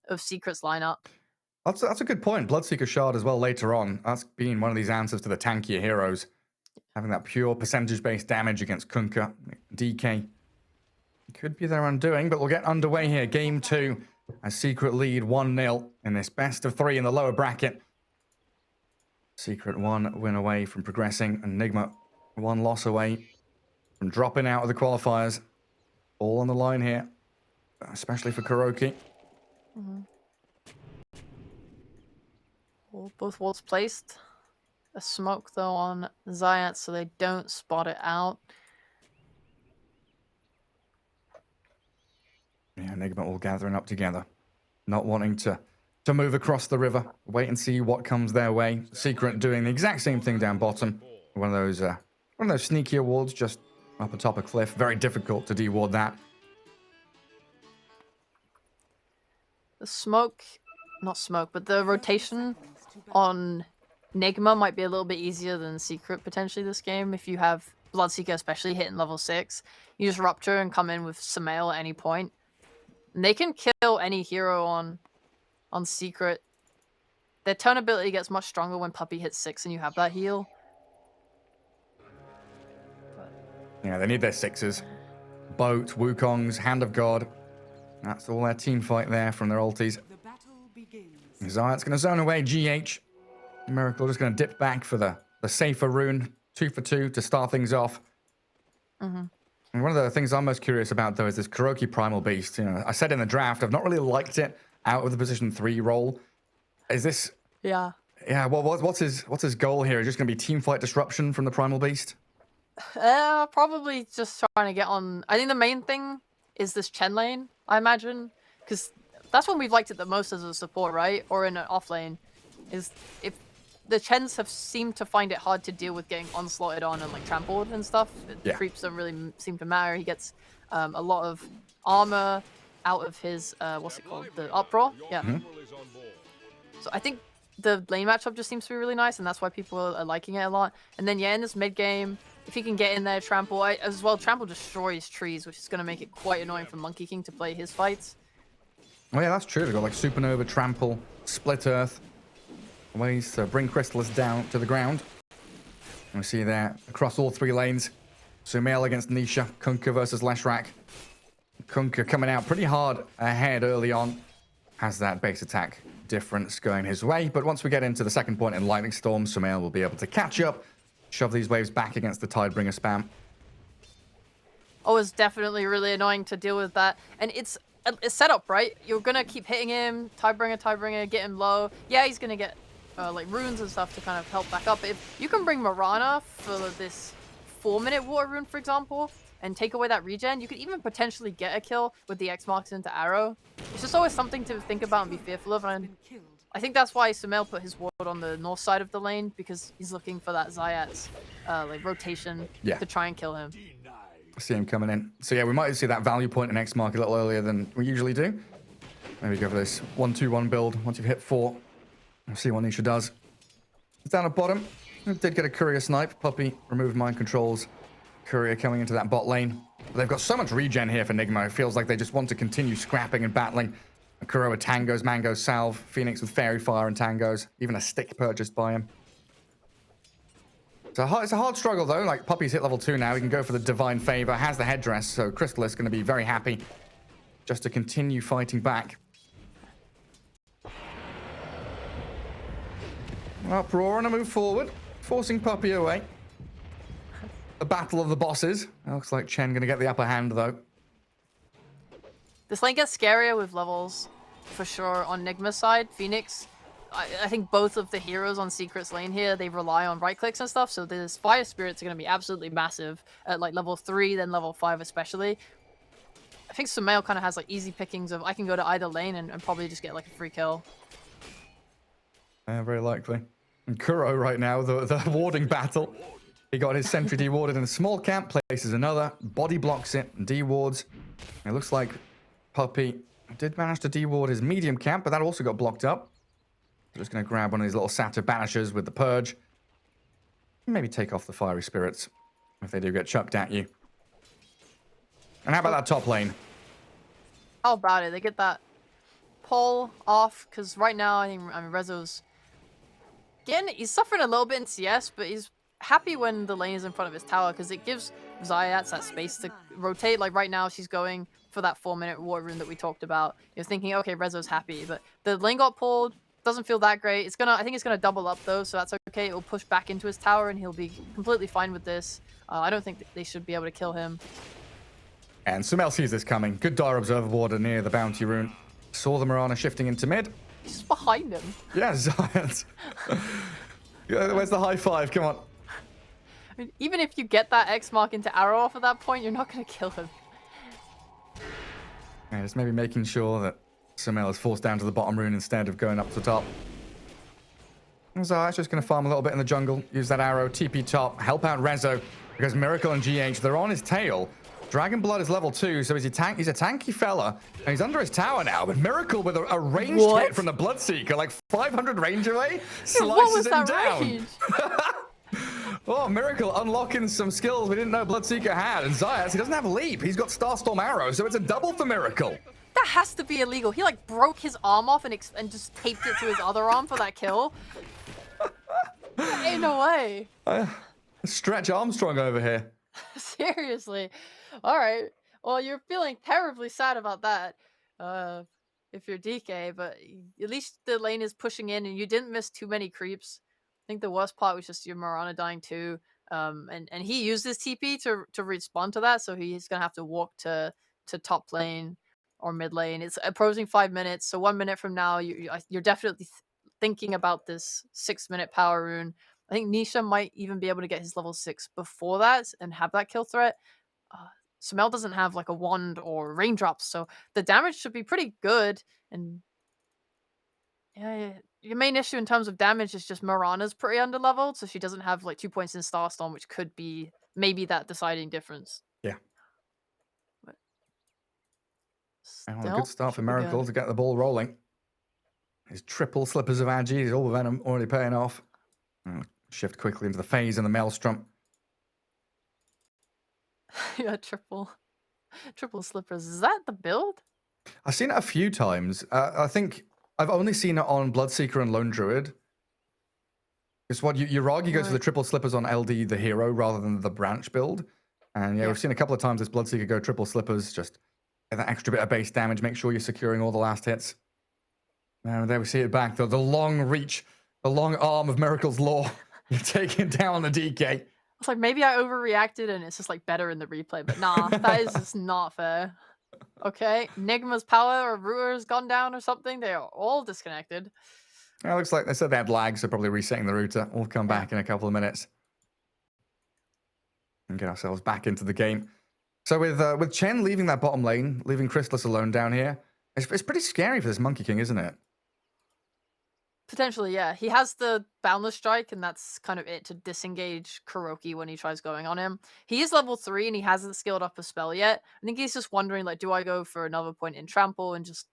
of Secret's lineup. That's a good point. Bloodseeker Shard as well later on. That's being one of these answers to the tankier heroes. Having that pure percentage-based damage against Kunkka, DK. Could be their undoing, but we'll get underway here. Game 2. A Secret lead 1-0 in this best of 3 in the lower bracket. Secret 1 win away from progressing, and Nigma 1 loss away from dropping out of the qualifiers. All on the line here, especially for Kuroki. Well, both walls placed. A smoke, though, on Zayat, so they don't spot it out. Yeah, Nigma all gathering up together. Not wanting to move across the river. Wait and see what comes their way. Secret doing the exact same thing down bottom. One of those sneaky wards just up atop a cliff. Very difficult to deward that. The smoke, not smoke, but the rotation on Nigma might be a little bit easier than Secret potentially this game. If you have Bloodseeker especially hitting level 6, you just Rupture and come in with Sumail at any point. And they can kill any hero on Secret. Their turn ability gets much stronger when Puppy hits 6 and you have that heal. Yeah, they need their 6s. Boat, Wukong's, Hand of God. That's all their team fight there from their ultis. Zayat's going to zone away GH. Miracle just going to dip back for the safer rune. 2 for 2 to start things off. And one of the things I'm most curious about, though, is this Kuroki Primal Beast. You know, I said in the draft, I've not really liked it out of the position 3 role. Is this... Yeah. Yeah, well, what's his goal here? Is just going to be team fight disruption from the Primal Beast? Probably just trying to get on... I think the main thing is this Chen lane, I imagine. Because that's when we've liked it the most as a support, right? Or in an off lane. Is if the Chens have seemed to find it hard to deal with getting onslaughted on and like trampled and stuff. The creeps don't really seem to matter. He gets a lot of armor out of his what's it called? The uproar. Yeah. So I think the lane matchup just seems to be really nice, and that's why people are liking it a lot. And then yeah, in this mid game, if he can get in there, trample as well. Trample destroys trees, which is going to make it quite annoying for Monkey King to play his fights. Oh yeah, that's true. They've got like Supernova, Trample, Split Earth. Ways to bring Crystallis down to the ground. And we see there across all 3 lanes. Sumail against Nisha. Kunkka versus Leshrac. Kunkka coming out pretty hard ahead early on. Has that base attack difference going his way. But once we get into the second point in Lightning Storm, Sumail will be able to catch up. Shove these waves back against the Tidebringer spam. Oh, it's definitely really annoying to deal with that. And it's set up, right? You're going to keep hitting him. Tidebringer, get him low. Yeah, he's going to get... like runes and stuff to kind of help back up. If you can bring Mirana for this 4-minute water rune, for example, and take away that regen, you could even potentially get a kill with the X marks into arrow. It's just always something to think about and be fearful of. And I think that's why Sumail put his ward on the north side of the lane, because he's looking for that Zayat's like rotation to try and kill him. I see him coming in. So yeah, we might see that value point in X mark a little earlier than we usually do. Maybe go for this 1-2-1 build once you've hit 4. We'll see what Nisha does. It's down at bottom. It did get a courier snipe. Puppy removed mind controls. Courier coming into that bot lane. But they've got so much regen here for Nigma. It feels like they just want to continue scrapping and battling. Kuro with tangos, mango, salve. Phoenix with fairy fire and tangos. Even a stick purchased by him. It's a hard struggle though. Like Puppy's hit level 2 now. He can go for the divine favor. Has the headdress. So Crystallis going to be very happy just to continue fighting back. Uproar and a move forward, forcing Puppy away. The battle of the bosses. It looks like Chen going to get the upper hand, though. This lane gets scarier with levels, for sure, on Nigma's side. Phoenix, I think both of the heroes on Secret's lane here, they rely on right-clicks and stuff, so this Fire Spirits are going to be absolutely massive at like level 3, then level 5 especially. I think Sumail kind of has like easy pickings of I can go to either lane and probably just get like a free kill. Yeah, very likely. And Kuro right now, the warding battle. He got his sentry dewarded in a small camp, places another, body blocks it, and dewards. It looks like Puppy did manage to deward his medium camp, but that also got blocked up. Just going to grab one of these little Satyr Banishers with the Purge. Maybe take off the Fiery Spirits if they do get chucked at you. And how about that top lane? How about it? They get that pull off, because right now I mean Rezo's he's suffering a little bit in CS, but he's happy when the lane is in front of his tower because it gives Zayats that space to rotate. Like right now, she's going for that 4-minute war rune that we talked about. You're thinking, okay, Rezo's happy, but the lane got pulled. Doesn't feel that great. I think it's gonna double up though, so that's okay. It will push back into his tower, and he'll be completely fine with this. I don't think they should be able to kill him. And Sumail sees this coming. Good dire observer border near the bounty rune. Saw the Mirana shifting into mid. He's just behind him. Yeah, Zayat. Where's the high five? Come on. I mean, even if you get that X mark into arrow off at that point, you're not gonna kill him. Yeah, just maybe making sure that Sumail is forced down to the bottom rune instead of going up to the top. And Zayat's just going to farm a little bit in the jungle. Use that arrow, TP top, help out Rezo. Because Miracle and GH, they're on his tail. Dragon Blood is level 2, so he's a tanky fella. And he's under his tower now. But Miracle with a ranged hit from the Bloodseeker, like 500 range away, slices him down. Range? Oh, Miracle unlocking some skills we didn't know Bloodseeker had. And Zayat, he doesn't have leap. He's got Starstorm Arrow, so it's a double for Miracle. That has to be illegal. He like broke his arm off and just taped it to his other arm for that kill. Ain't no way. Stretch Armstrong over here. Seriously. All right. Well, you're feeling terribly sad about that. If you're DK, but at least the lane is pushing in, and you didn't miss too many creeps. I think the worst part was just your Mirana dying too. And he used his TP to respond to that, so he's gonna have to walk to top lane or mid lane. It's approaching 5 minutes, so 1 minute from now, you're definitely thinking about this 6-minute power rune. I think Nisha might even be able to get his level 6 before that and have that kill threat. Sumail doesn't have like a wand or raindrops, so the damage should be pretty good. And yeah, your main issue in terms of damage is just Mirana's pretty underleveled, so she doesn't have like 2 points in Starstorm, which could be maybe that deciding difference. Yeah. But a good start for Miracle to get the ball rolling. His triple slippers of Agi, his all venom already paying off. Shift quickly into the phase and the Maelstrom. Yeah, triple slippers. Is that the build? I've seen it a few times. I think I've only seen it on Bloodseeker and Lone Druid. It's what Yuragi goes for the triple slippers on LD, the hero, rather than the branch build. And yeah, we've seen a couple of times this Bloodseeker go triple slippers, just get that extra bit of base damage, make sure you're securing all the last hits. And there we see it back, the long reach, the long arm of Miracle's Law. You're taking down the DK. It's like maybe I overreacted and it's just like better in the replay, but nah, that is just not fair. Okay, Nigma's power or router's gone down or something. They are all disconnected. It looks like they said they had lag, so probably resetting the router. We'll come back in a couple of minutes and get ourselves back into the game. So with Chen leaving that bottom lane, leaving Chrysalis alone down here, it's pretty scary for this Monkey King, isn't it? Potentially, yeah. He has the Boundless Strike, and that's kind of it to disengage Kuroki when he tries going on him. He is level 3, and he hasn't skilled up a spell yet. I think he's just wondering, like, do I go for another point in Trample and just,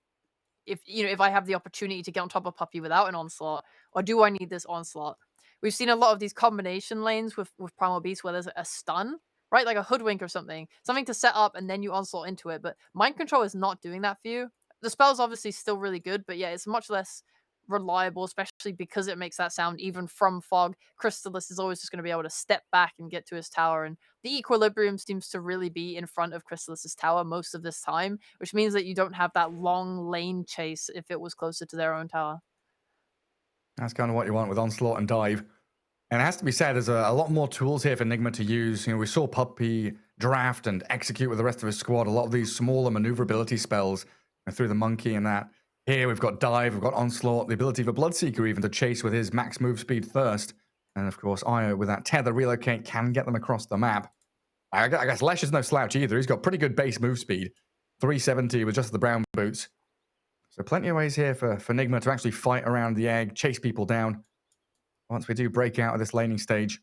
if I have the opportunity to get on top of Puppy without an Onslaught, or do I need this Onslaught? We've seen a lot of these combination lanes with Primal Beast where there's a stun, right? Like a Hoodwink or something to set up, and then you Onslaught into it. But Mind Control is not doing that for you. The spell's obviously still really good, but yeah, it's much less reliable, especially because it makes that sound even from fog. Chrysalis is always just going to be able to step back and get to his tower, and the equilibrium seems to really be in front of Chrysalis's tower most of this time, which means that you don't have that long lane chase if it was closer to their own tower. That's kind of what you want with Onslaught and Dive. And it has to be said, there's a lot more tools here for Nigma to use. We saw Puppy draft and execute with the rest of his squad a lot of these smaller maneuverability spells through the Monkey and that. Here we've got Dive, we've got Onslaught, the ability for Bloodseeker even to chase with his max move speed first. And of course, Io with that Tether Relocate can get them across the map. I guess Lesh is no slouch either. He's got pretty good base move speed. 370 with just the brown boots. So plenty of ways here for Nigma to actually fight around the egg, chase people down. Once we do break out of this laning stage.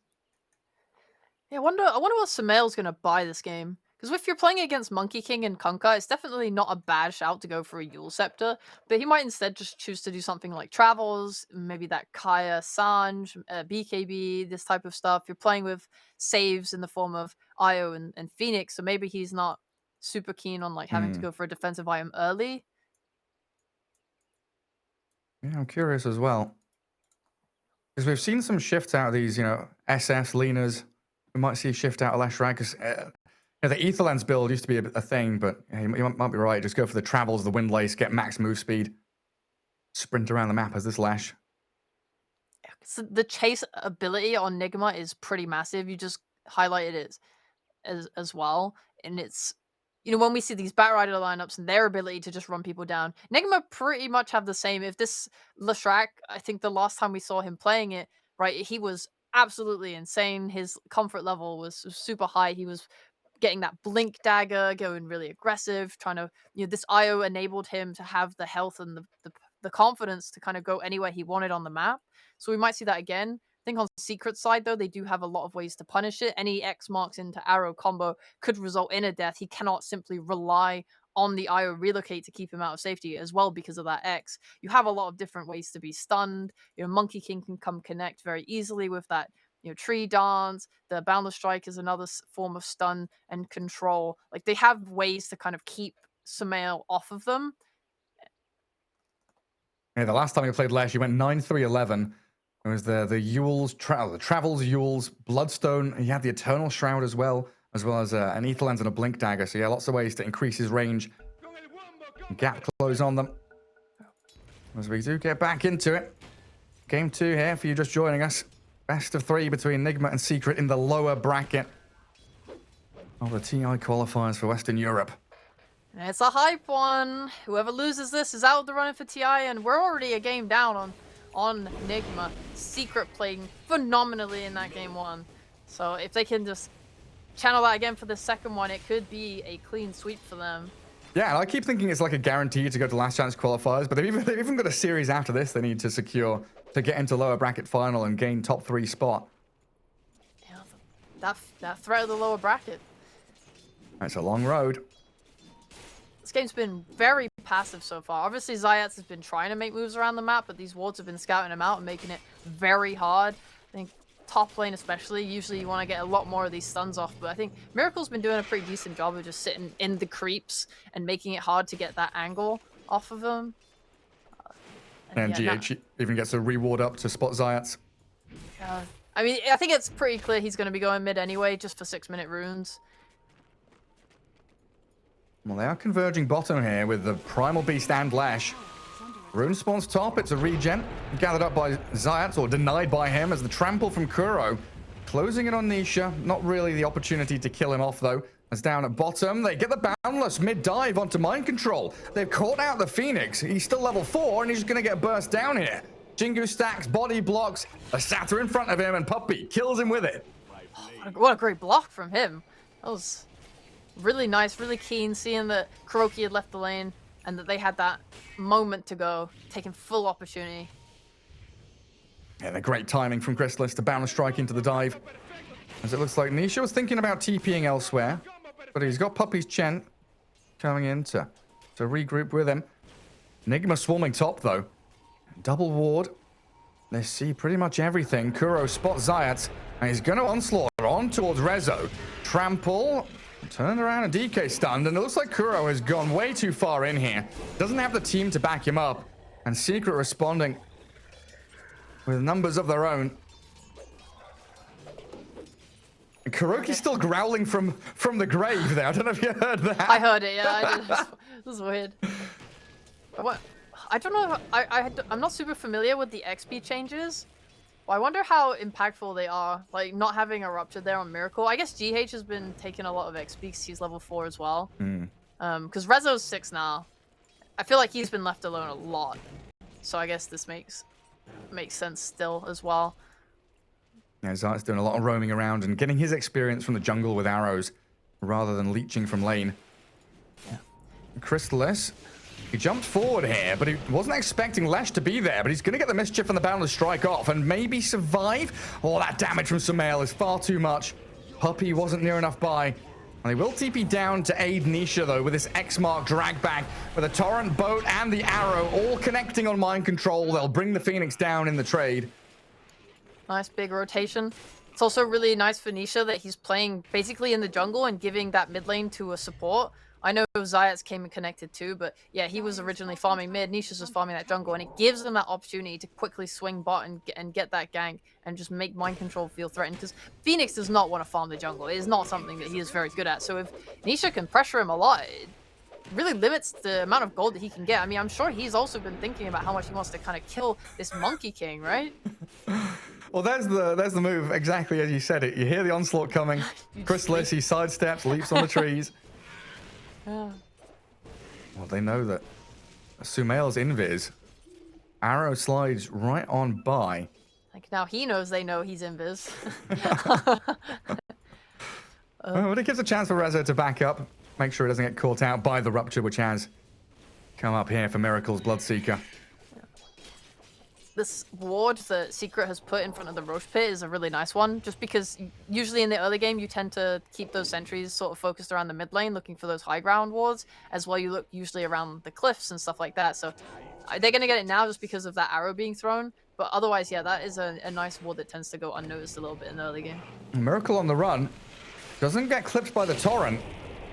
Yeah, I wonder what Sumail's going to buy this game. Because if you're playing against Monkey King and Kunkka, it's definitely not a bad shout to go for a Yule Scepter, but he might instead just choose to do something like Travels, maybe that Kaya, Sanj, BKB, this type of stuff. You're playing with saves in the form of Io and Phoenix, so maybe he's not super keen on like having to go for a defensive item early. Yeah, I'm curious as well. Because we've seen some shifts out of these, SS leaners. We might see a shift out of Leshrac. Because the Etherlands build used to be a thing, but you might be right. Just go for the travels, the windlace, get max move speed. Sprint around the map as this Lesh. So the chase ability on Nigma is pretty massive. You just highlighted it as well, and it's when we see these Batrider lineups and their ability to just run people down, Nigma pretty much have the same. If this Leshrac, I think the last time we saw him playing it, right, he was absolutely insane. His comfort level was super high. He was getting that blink dagger, going really aggressive, trying to this IO enabled him to have the health and the confidence to kind of go anywhere he wanted on the map. So we might see that again. I think on Secret side though, they do have a lot of ways to punish it. Any X marks into arrow combo could result in a death. He cannot simply rely on the IO relocate to keep him out of safety as well because of that X. You have a lot of different ways to be stunned. Monkey King can come connect very easily with that tree dance. The boundless strike is another form of stun and control. Like they have ways to kind of keep Sumail off of them. Yeah, the last time he played Lesh, he went 9-3-11. It was the Yules, the Travels, Yules, Bloodstone. He had the Eternal Shroud as well as an Etherlands and a Blink Dagger. So yeah, lots of ways to increase his range. Gap close on them. As we do get back into it. Game 2 here for you just joining us. Best of 3 between Nigma and Secret in the lower bracket of the TI qualifiers for Western Europe. It's a hype one. Whoever loses this is out of the running for TI, and we're already a game down on Nigma. Secret playing phenomenally in that game 1. So if they can just channel that again for the second one, it could be a clean sweep for them. Yeah, and I keep thinking it's like a guarantee to go to last chance qualifiers, but they've even got a series after this they need to secure to get into lower bracket final and gain top 3 spot. Yeah, that threat of the lower bracket. It's a long road. This game's been very passive so far. Obviously, Zayats has been trying to make moves around the map, but these wards have been scouting him out and making it very hard. I think top lane especially, usually you want to get a lot more of these stuns off, but I think Miracle's been doing a pretty decent job of just sitting in the creeps and making it hard to get that angle off of him. And yeah, GH even gets a reward up to spot Zayats. I mean, I think it's pretty clear he's going to be going mid anyway, just for 6-minute runes. Well, they are converging bottom here with the Primal Beast and Lash. Rune spawns top, it's a regen. Gathered up by Zayats, or denied by him, as the trample from Kuro. Closing it on Nisha. Not really the opportunity to kill him off, though. As down at bottom, they get the Boundless mid-dive onto Mind Control. They've caught out the Phoenix. He's still level 4, and he's just going to get burst down here. Jingu stacks, body blocks, a Satyr in front of him, and Puppey kills him with it. What a great block from him. That was really nice, really keen, seeing that Kuroki had left the lane and that they had that moment to go, taking full opportunity. Yeah, the great timing from Chrysalis to Boundless strike into the dive. As it looks like Nisha was thinking about TPing elsewhere, but he's got Puppey's Chen coming in to regroup with him. Nigma swarming top, though. Double ward. They see pretty much everything. Kuro spots Zayats, and he's going to onslaught on towards Rezo. Trample. Turned around and DK stunned, and it looks like Kuro has gone way too far in here. Doesn't have the team to back him up, and Secret responding with numbers of their own. And Kuroki's still growling from the grave there. I don't know if you heard that. I heard it, yeah. I did. This is weird. What? I don't know. I'm not super familiar with the XP changes. Well, I wonder how impactful they are, like not having a rupture there on Miracle. I guess GH has been taking a lot of XP because he's level 4 as well. Because Rezo's 6 now. I feel like he's been left alone a lot. So I guess this makes sense still as well. Yeah, Zayat's doing a lot of roaming around and getting his experience from the jungle with arrows rather than leeching from lane. Yeah. Chrysalis. He jumped forward here, but he wasn't expecting Lesh to be there, but he's going to get the mischief and the Boundless strike off and maybe survive. Oh, that damage from Sumail is far too much. Puppey wasn't near enough by. And they will TP down to aid Nisha, though, with this X-Mark drag back with a Torrent boat and the arrow all connecting on Mind Control. They'll bring the Phoenix down in the trade. Nice big rotation. It's also really nice for Nisha that he's playing basically in the jungle and giving that mid lane to a support. I know Zayat's came and connected too, but yeah, he was originally farming mid. Nisha's just farming that jungle, and it gives them that opportunity to quickly swing bot and get that gank and just make mind control feel threatened. Because Phoenix does not want to farm the jungle. It is not something that he is very good at. So if Nisha can pressure him a lot, it really limits the amount of gold that he can get. I mean, I'm sure he's also been thinking about how much he wants to kind of kill this Monkey King, right? Well, there's the move, exactly as you said it. You hear the onslaught coming. Chrysalis, he sidesteps, leaps on the trees. Yeah. Well, they know that Sumail's invis. Arrow slides right on by. Like, now he knows they know he's invis. But it gives a chance for Reza to back up. Make sure he doesn't get caught out by the rupture, which has come up here for Miracle's Bloodseeker. This ward that Secret has put in front of the Roche Pit is a really nice one, just because usually in the early game you tend to keep those sentries sort of focused around the mid lane, looking for those high ground wards, as well you look usually around the cliffs and stuff like that. So they're going to get it now just because of that arrow being thrown, but otherwise, yeah, that is a nice ward that tends to go unnoticed a little bit in the early game. Miracle on the run. Doesn't get clipped by the torrent.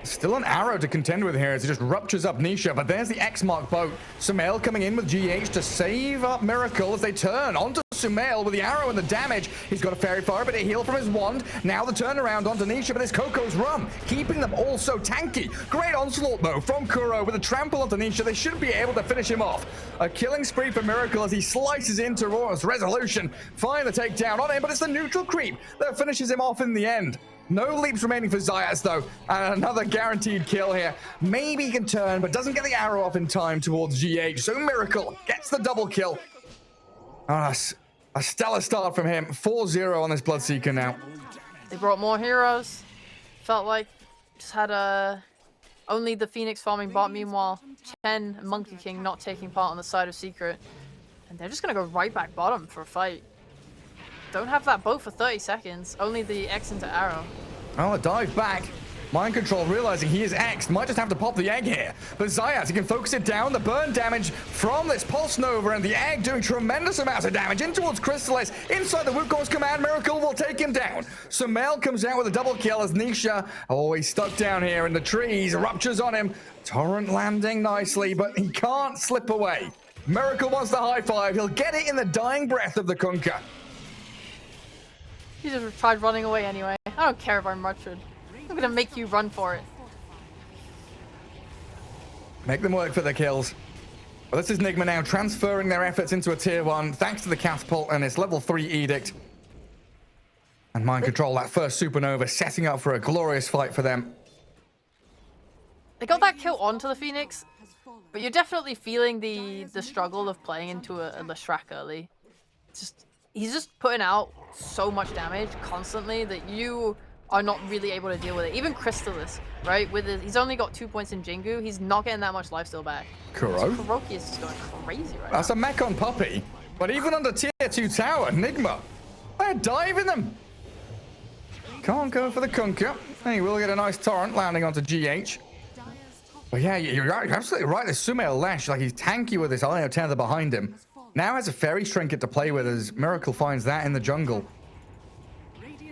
Still an arrow to contend with here as it just ruptures up Nisha, but there's the X-Mark boat. Sumail coming in with GH to save up Miracle as they turn onto Sumail with the arrow and the damage. He's got a fairy fire, but a heal from his wand. Now the turnaround onto Nisha, but it's Coco's run, keeping them all so tanky. Great onslaught though from Kuro with a trample onto Nisha. They should be able to finish him off. A killing spree for Miracle as he slices into Roar's Resolution. Find the takedown on him, but it's the neutral creep that finishes him off in the end. No leaps remaining for Zayas, though, and another guaranteed kill here. Maybe he can turn, but doesn't get the arrow off in time towards GH, so Miracle gets the double kill. A stellar start from him. 4-0 on this Bloodseeker now. They brought more heroes. Felt like just had only the Phoenix farming bot. Meanwhile, Chen and Monkey King not taking part on the side of Secret. And they're just going to go right back bottom for a fight. Don't have that bow for 30 seconds. Only the X into arrow. Oh, a dive back. Mind control realizing he is X'd. Might just have to pop the egg here. But Zayas, he can focus it down. The burn damage from this Pulse Nova and the egg doing tremendous amounts of damage in towards Chrysalis. Inside the WEU command, Miracle will take him down. Sumail comes out with a double kill as Nisha, he's stuck down here in the trees, ruptures on him. Torrent landing nicely, but he can't slip away. Miracle wants the high five. He'll get it in the dying breath of the Kunkka. He just tried running away anyway. I don't care if I'm ruptured. I'm gonna make you run for it. Make them work for the kills. Well, this is Nigma now transferring their efforts into a tier 1 thanks to the catapult and its level 3 edict. And mind control, that first supernova setting up for a glorious fight for them. They got that kill onto the Phoenix, but you're definitely feeling the struggle of playing into a Leshrac early. He's just putting out so much damage constantly that you are not really able to deal with it. Even Chrysalis, right? He's only got 2 points in Jingu. He's not getting that much lifesteal back. Kuro? So Kuroki is just going crazy right now. That's a mech on Puppy. But even under tier 2 tower, Nigma, they're diving them. Can't go for the Kunkka. And he will get a nice torrent landing onto GH. But yeah, you're absolutely right. This Sumail Lash, like he's tanky with this IO tether behind him. Now has a fairy trinket to play with as Miracle finds that in the jungle.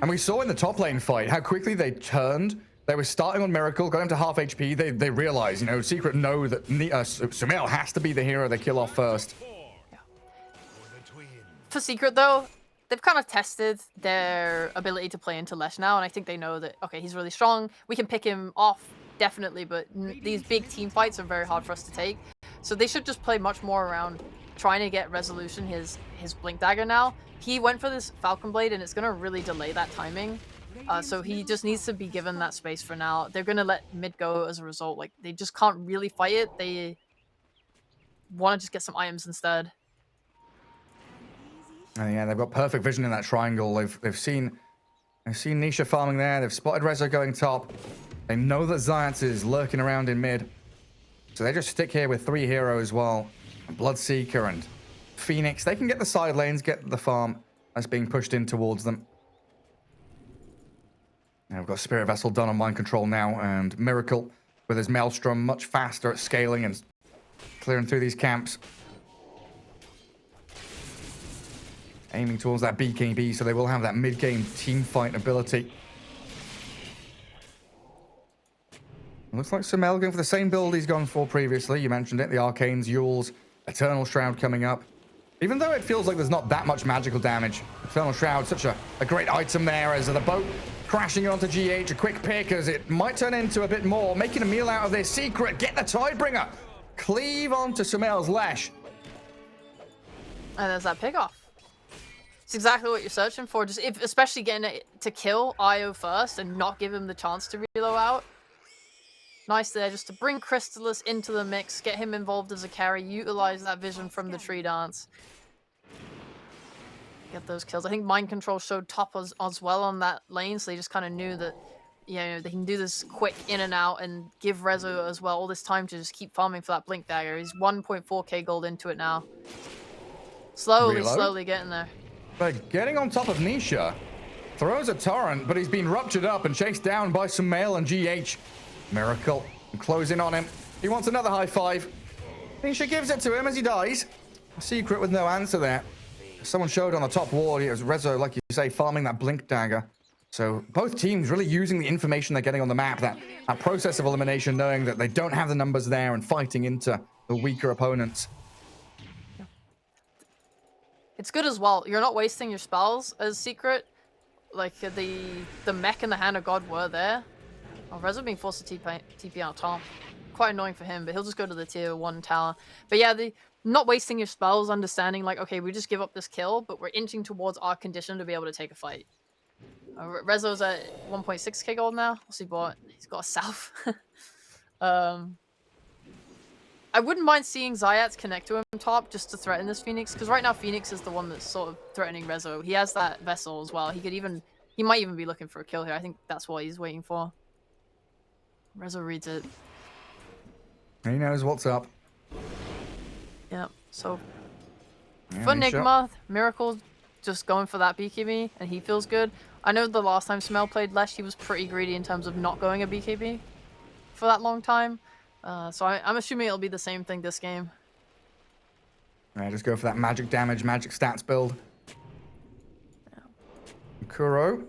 And we saw in the top lane fight how quickly they turned. They were starting on Miracle, got him to half HP. They realized, Secret know that Sumail has to be the hero they kill off first. Yeah. For Secret, though, they've kind of tested their ability to play into Lesh now, and I think they know that, okay, he's really strong. We can pick him off, definitely, but these big team fights are very hard for us to take. So they should just play much more around trying to get Resolution his Blink Dagger now. He went for this Falcon Blade, and it's going to really delay that timing. So he just needs to be given that space for now. They're going to let mid go as a result. Like, they just can't really fight it. They want to just get some items instead. And yeah, they've got perfect vision in that triangle. They've seen Nisha farming there. They've spotted Rezo going top. They know that Zayas is lurking around in mid. So they just stick here with 3 heroes while Bloodseeker and Phoenix, they can get the side lanes, get the farm that's being pushed in towards them. And we've got Spirit Vessel done on mind control now, and Miracle with his Maelstrom much faster at scaling and clearing through these camps. Aiming towards that BKB, so they will have that mid-game team fight ability. Looks like Sumail going for the same build he's gone for previously. You mentioned it, the Arcanes, Yules, Eternal Shroud coming up. Even though it feels like there's not that much magical damage, Eternal Shroud, such a great item there as the boat crashing onto GH, a quick pick as it might turn into a bit more, making a meal out of this secret, get the Tidebringer, cleave onto Sumail's Lesh. And there's that pick off. It's exactly what you're searching for, just especially getting it to kill Io first and not give him the chance to reload out. Nice there, just to bring Crystallis into the mix, get him involved as a carry, utilize that vision from the tree dance. Get those kills. I think Mind Control showed top as well on that lane, so they just kind of knew that, you know, they can do this quick in and out and give Rezo as well all this time to just keep farming for that Blink Dagger. He's 1.4k gold into it now. Slowly getting there. But getting on top of Nisha, throws a torrent, but he's been ruptured up and chased down by Sumail and GH. Miracle, closing on him. He wants another high five. Nisha gives it to him as he dies. A secret with no answer there. Someone showed on the top ward, it was Rezo, like you say, farming that Blink Dagger. So both teams really using the information they're getting on the map, that process of elimination, knowing that they don't have the numbers there and fighting into the weaker opponents. It's good as well. You're not wasting your spells as secret. Like the mech and the Hand of God were there. Oh, Rezo being forced to TP out top. Quite annoying for him, but he'll just go to the tier 1 tower. But yeah, the not wasting your spells, understanding like, okay, we just give up this kill, but we're inching towards our condition to be able to take a fight. Rezo's at 1.6k gold now. What's he bought? He's got a South. I wouldn't mind seeing Zayats connect to him top just to threaten this Phoenix, because right now Phoenix is the one that's sort of threatening Rezo. He has that vessel as well. He might even be looking for a kill here. I think that's what he's waiting for. Rezo reads it. He knows what's up. Yeah, so Yeah, for Nigma, Miracle just going for that BKB, and he feels good. I know the last time Sumail played Lesh, he was pretty greedy in terms of not going a BKB for that long time. So I'm assuming it'll be the same thing this game. Yeah, just go for that magic damage, magic stats build. Yeah. Kuro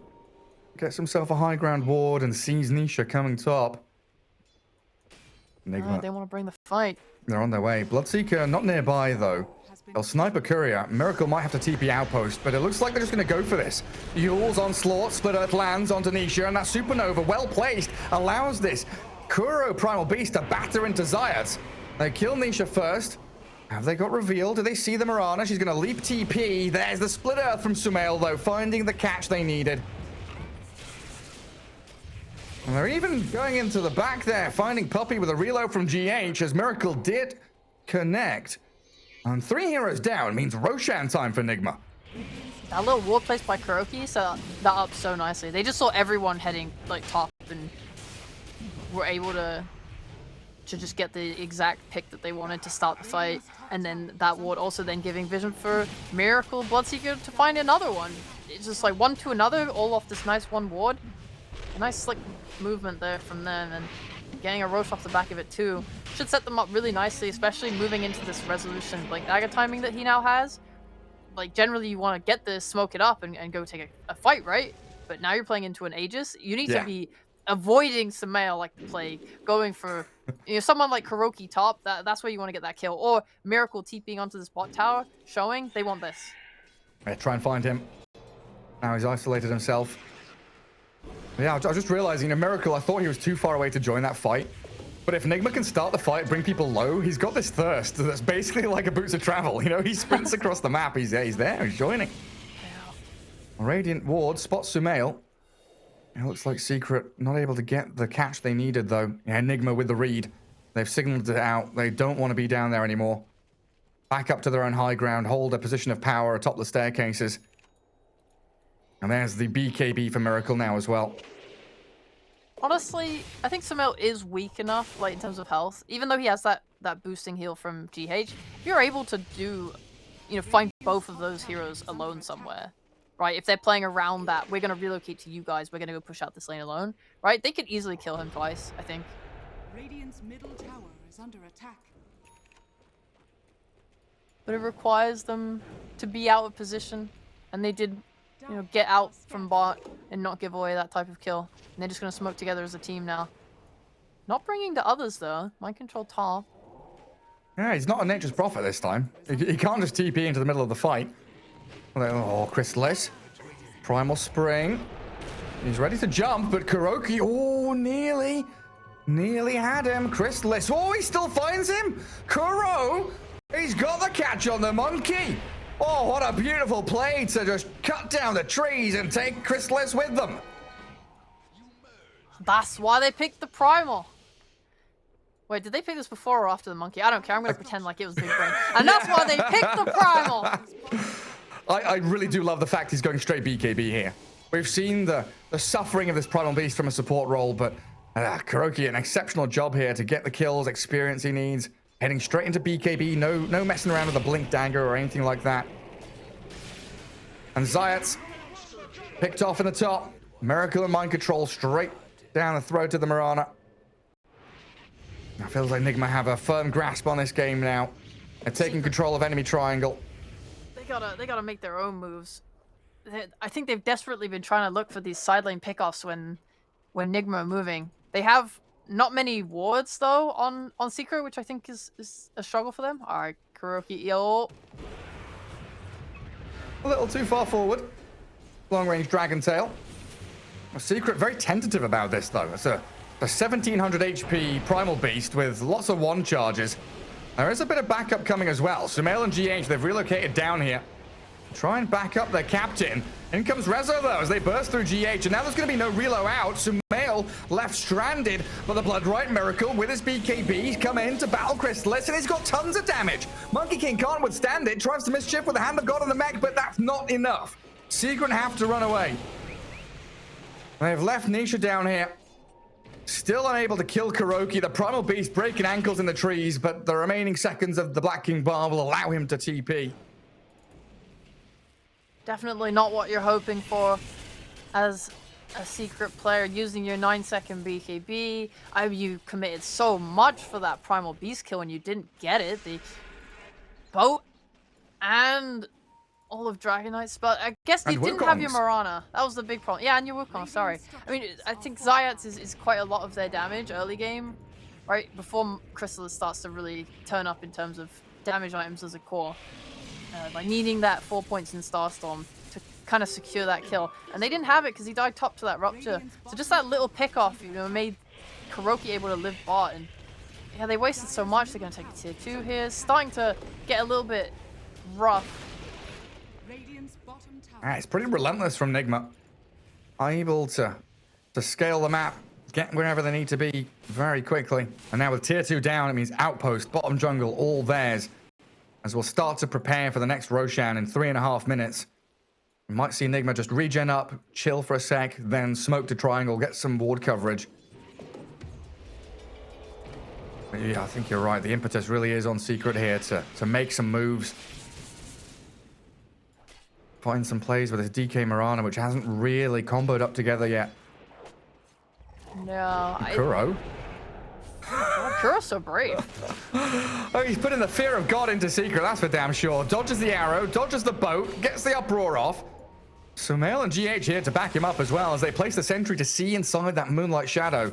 gets himself a high ground ward and sees Nisha coming top. Nigma. They want to bring the fight. They're on their way. Bloodseeker not nearby though. They'll snipe a courier. Miracle might have to TP outpost, but it looks like they're just going to go for this. Yule's onslaught, Split Earth lands onto Nisha, and that supernova, well placed, allows this Kuro Primal Beast to batter into Zayat. They kill Nisha first. Have they got reveal? Do they see the Mirana? She's going to leap TP. There's the Split Earth from Sumail though, finding the catch they needed. And they're even going into the back there, finding Puppy with a reload from GH as Miracle did connect. And 3 heroes down means Roshan time for Nigma. That little ward placed by Kuroki set that up so nicely. They just saw everyone heading like top and were able to just get the exact pick that they wanted to start the fight. And then that ward also then giving vision for Miracle Bloodseeker to find another one. It's just like one to another, all off this nice one ward. A nice slick movement there from them, and getting a Roche off the back of it too. Should set them up really nicely, especially moving into this resolution like dagger timing that he now has. Like generally you want to get this, smoke it up, and go take a fight, right? But now you're playing into an Aegis. You need to be avoiding Sumail like the plague, going for someone like Kuroki top. That's where you want to get that kill, or Miracle TPing onto this bot tower, showing they want this. Yeah, try and find him. Now he's isolated himself. Yeah, I was just realizing, Miracle, I thought he was too far away to join that fight. But if Nigma can start the fight, bring people low, he's got this thirst that's basically like a boots of travel. He sprints across the map. He's there, he's joining. Radiant Ward spots Sumail. It looks like Secret not able to get the catch they needed, though. Yeah, Nigma with the read. They've signaled it out. They don't want to be down there anymore. Back up to their own high ground, hold a position of power atop the staircases. And there's the BKB for Miracle now as well. Honestly, I think Sumail is weak enough, like in terms of health. Even though he has that boosting heal from GH, if you're able to do, find both of those heroes alone somewhere, right? If they're playing around that, we're going to relocate to you guys, we're going to go push out this lane alone, right? They could easily kill him twice, I think. Radiant's middle tower is under attack. But it requires them to be out of position, and they did get out from bot and not give away that type of kill. And they're just going to smoke together as a team now. Not bringing the others though. Mind control top. Yeah, he's not a nature's prophet this time. He can't just TP into the middle of the fight. Oh, Chrysalis. Primal Spring. He's ready to jump, but Kuroki, oh, nearly had him. Chrysalis, oh, he still finds him. Kuro, he's got the catch on the monkey. Oh, what a beautiful play to just cut down the trees and take Chrysalis with them. That's why they picked the Primal. Wait, did they pick this before or after the monkey? I don't care. I'm going to pretend like it was Big Brain. And that's why they picked the Primal. I really do love the fact he's going straight BKB here. We've seen the suffering of this Primal Beast from a support role, but Kuroki, an exceptional job here to get the kills, experience he needs. Heading straight into BKB, no messing around with a Blink Dagger or anything like that. And Zayat's picked off in the top. Miracle and Mind Control straight down the throat of the Mirana. It feels like Nigma have a firm grasp on this game now. They're taking control of enemy triangle. They gotta make their own moves. I think they've desperately been trying to look for these side lane pickoffs when Nigma are moving. They have not many wards though on Secret, which I think is a struggle for them. Alright, Kuroki, yo. A little too far forward. Long range Dragon Tail. Secret very tentative about this though. It's a 1700 HP Primal Beast with lots of one charges. There is a bit of backup coming as well. Sumail and GH, they've relocated down here. Try and back up their captain. In comes Rezo though as they burst through GH, and now there's going to be no reload out. Sumail left stranded, but the Bloodright Miracle with his BKB's come in to battle Chrysalis, and he's got tons of damage. Monkey King can't withstand it, tries to mischief with the Hand of God on the mech, but that's not enough. Secret have to run away. They've left Nisha down here. Still unable to kill Kuroki. The Primal Beast breaking ankles in the trees, but the remaining seconds of the Black King Bar will allow him to TP. Definitely not what you're hoping for as a Secret player using your 9-second BKB. You committed so much for that Primal Beast kill and you didn't get it. The boat and all of Dragonite's spell. I guess they didn't have your Mirana. That was the big problem. Yeah, and your Wukong, sorry. I mean, I think Zayat's is quite a lot of their damage early game, right? Before Chrysalis starts to really turn up in terms of damage items as a core. By needing that 4 points in Starstorm to kind of secure that kill. And they didn't have it because he died top to that Rupture. So just that little pick off, made Kuroki able to live bot. And yeah, they wasted so much. They're going to take a tier 2 here. It's starting to get a little bit rough. It's pretty relentless from Nigma. Able to scale the map, get wherever they need to be very quickly. And now with tier 2 down, it means outpost, bottom jungle, all theirs. As we'll start to prepare for the next Roshan in 3.5 minutes. We might see Nigma just regen up, chill for a sec, then smoke to triangle, get some ward coverage. But yeah, I think you're right. The impetus really is on Secret here to make some moves. Find some plays with his DK Mirana, which hasn't really comboed up together yet. No. Kuro? Oh, Kuro's so brave. Oh, he's putting the fear of God into Secret, that's for damn sure. Dodges the arrow, dodges the boat, gets the uproar off. Sumail and GH here to back him up as well as they place the sentry to see inside that Moonlight Shadow.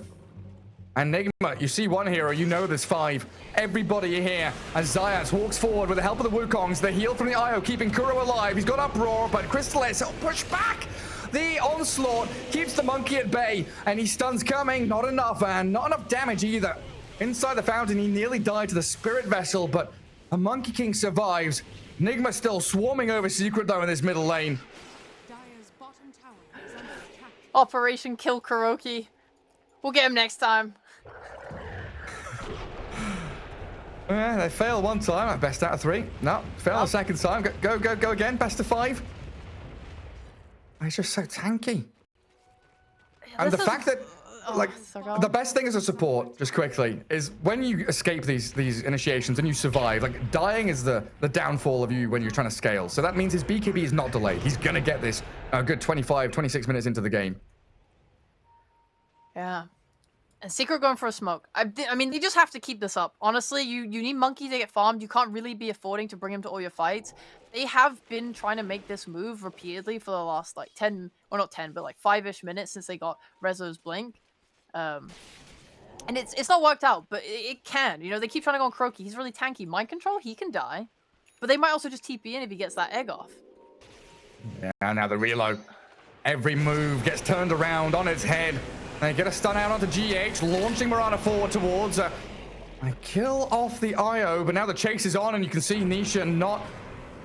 And Nigma, you see one hero, you know there's 5. Everybody here as Zayat walks forward with the help of the Wukongs. The heal from the Io keeping Kuro alive. He's got uproar, but Chrysalis push back. The onslaught keeps the monkey at bay, and he stuns coming. Not enough, and not enough damage either. Inside the fountain, he nearly died to the Spirit Vessel, but a Monkey King survives. Nigma still swarming over Secret, though, in this middle lane. Operation Kill Kuroki. We'll get him next time. Yeah, they fail one time, best out of 3. No, fail a second time. Go again, best of 5. He's just so tanky. And the fact that, the best thing as a support, just quickly, is when you escape these initiations and you survive, dying is the downfall of you when you're trying to scale. So that means his BKB is not delayed. He's going to get this a good 25, 26 minutes into the game. Yeah. And Secret going for a smoke. I mean, they just have to keep this up. Honestly, you need Monkey to get farmed. You can't really be affording to bring him to all your fights. They have been trying to make this move repeatedly for the last, 10, or not 10, but 5-ish minutes since they got Rezo's Blink. And it's not worked out, but it can. You know, they keep trying to go on Croaky. He's really tanky. Mind control, he can die. But they might also just TP in if he gets that egg off. Yeah, now the reload. Every move gets turned around on its head. They get a stun out onto GH, launching Mirana forward towards her. They kill off the IO, but now the chase is on, and you can see Nisha not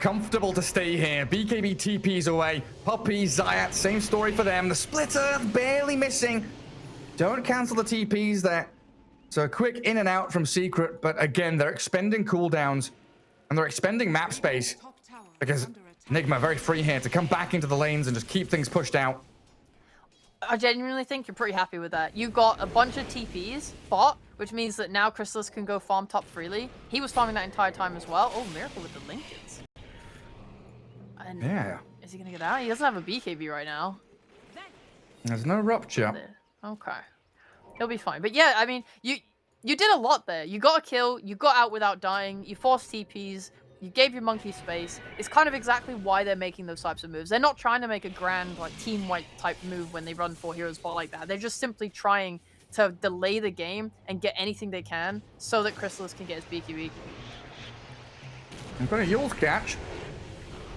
comfortable to stay here. BKB TP's away. Puppy, Zayat, same story for them. The splitter barely missing. Don't cancel the TPs there. So quick in and out from Secret, but again, they're expending cooldowns, and they're expending map space because Nigma very free here to come back into the lanes and just keep things pushed out. I genuinely think you're pretty happy with that. You got a bunch of TPs, bot, which means that now Chrysalis can go farm top freely. He was farming that entire time as well. Oh, Miracle with the Lincolns. And yeah. Is he gonna get out? He doesn't have a BKB right now. There's no rupture. Okay. He'll be fine. But yeah, I mean, you did a lot there. You got a kill, you got out without dying, you forced TPs, you gave your monkey space. It's kind of exactly why they're making those types of moves. They're not trying to make a grand, like, team wipe type move when they run 4 heroes bot like that. They're just simply trying to delay the game and get anything they can so that Chrysalis can get his BKB. I'm going to Yule's catch.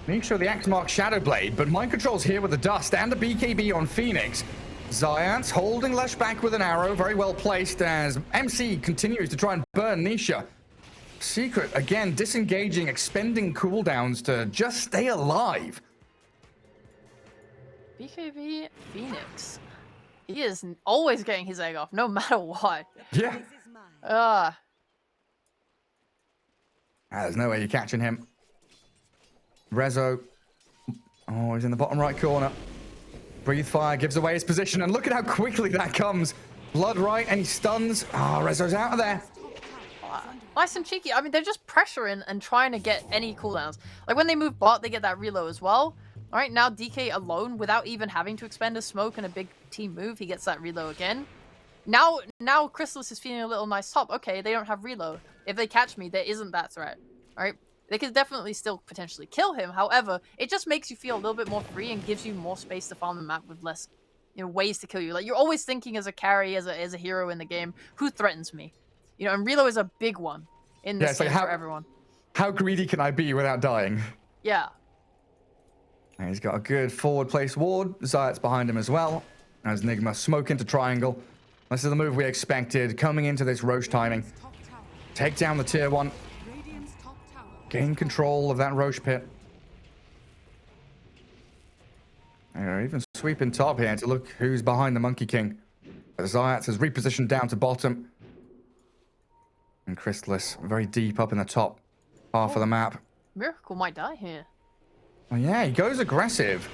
Nisha the Axe Mark Shadow Blade, but mind control's here with the dust and the BKB on Phoenix. Zayant's holding Lesh back with an arrow, very well placed as MC continues to try and burn Nisha. Secret, again, disengaging, expending cooldowns to just stay alive. BKB Phoenix. He is always getting his egg off, no matter what. Yeah. There's no way you're catching him. Rezo. Oh, he's in the bottom right corner. Breathe Fire gives away his position, and look at how quickly that comes. Blood right, and he stuns. Ah, Rezo's out of there. Nice and cheeky. I mean, they're just pressuring and trying to get any cooldowns. Like, when they move bot, they get that reload as well. All right, now DK alone, without even having to expend a smoke and a big team move, he gets that reload again. Now Chrysalis is feeling a little nice top. Okay, they don't have reload. If they catch me, there isn't that threat. All right? They could definitely still potentially kill him. However, it just makes you feel a little bit more free and gives you more space to farm the map with less, you know, ways to kill you. Like, you're always thinking as a carry, as a hero in the game, who threatens me? You know, and reload is a big one in this game for everyone. How greedy can I be without dying? Yeah. And he's got a good forward place ward. Zayat's behind him as well. As Nigma smoke into triangle. This is the move we expected coming into this Roche timing. Take down the tier 1. Gain control of that Roche pit. They're even sweeping top here to look who's behind the Monkey King. Zayat has repositioned down to bottom. And Chrysalis very deep up in the top half of the map. Miracle might die here. Oh yeah, he goes aggressive.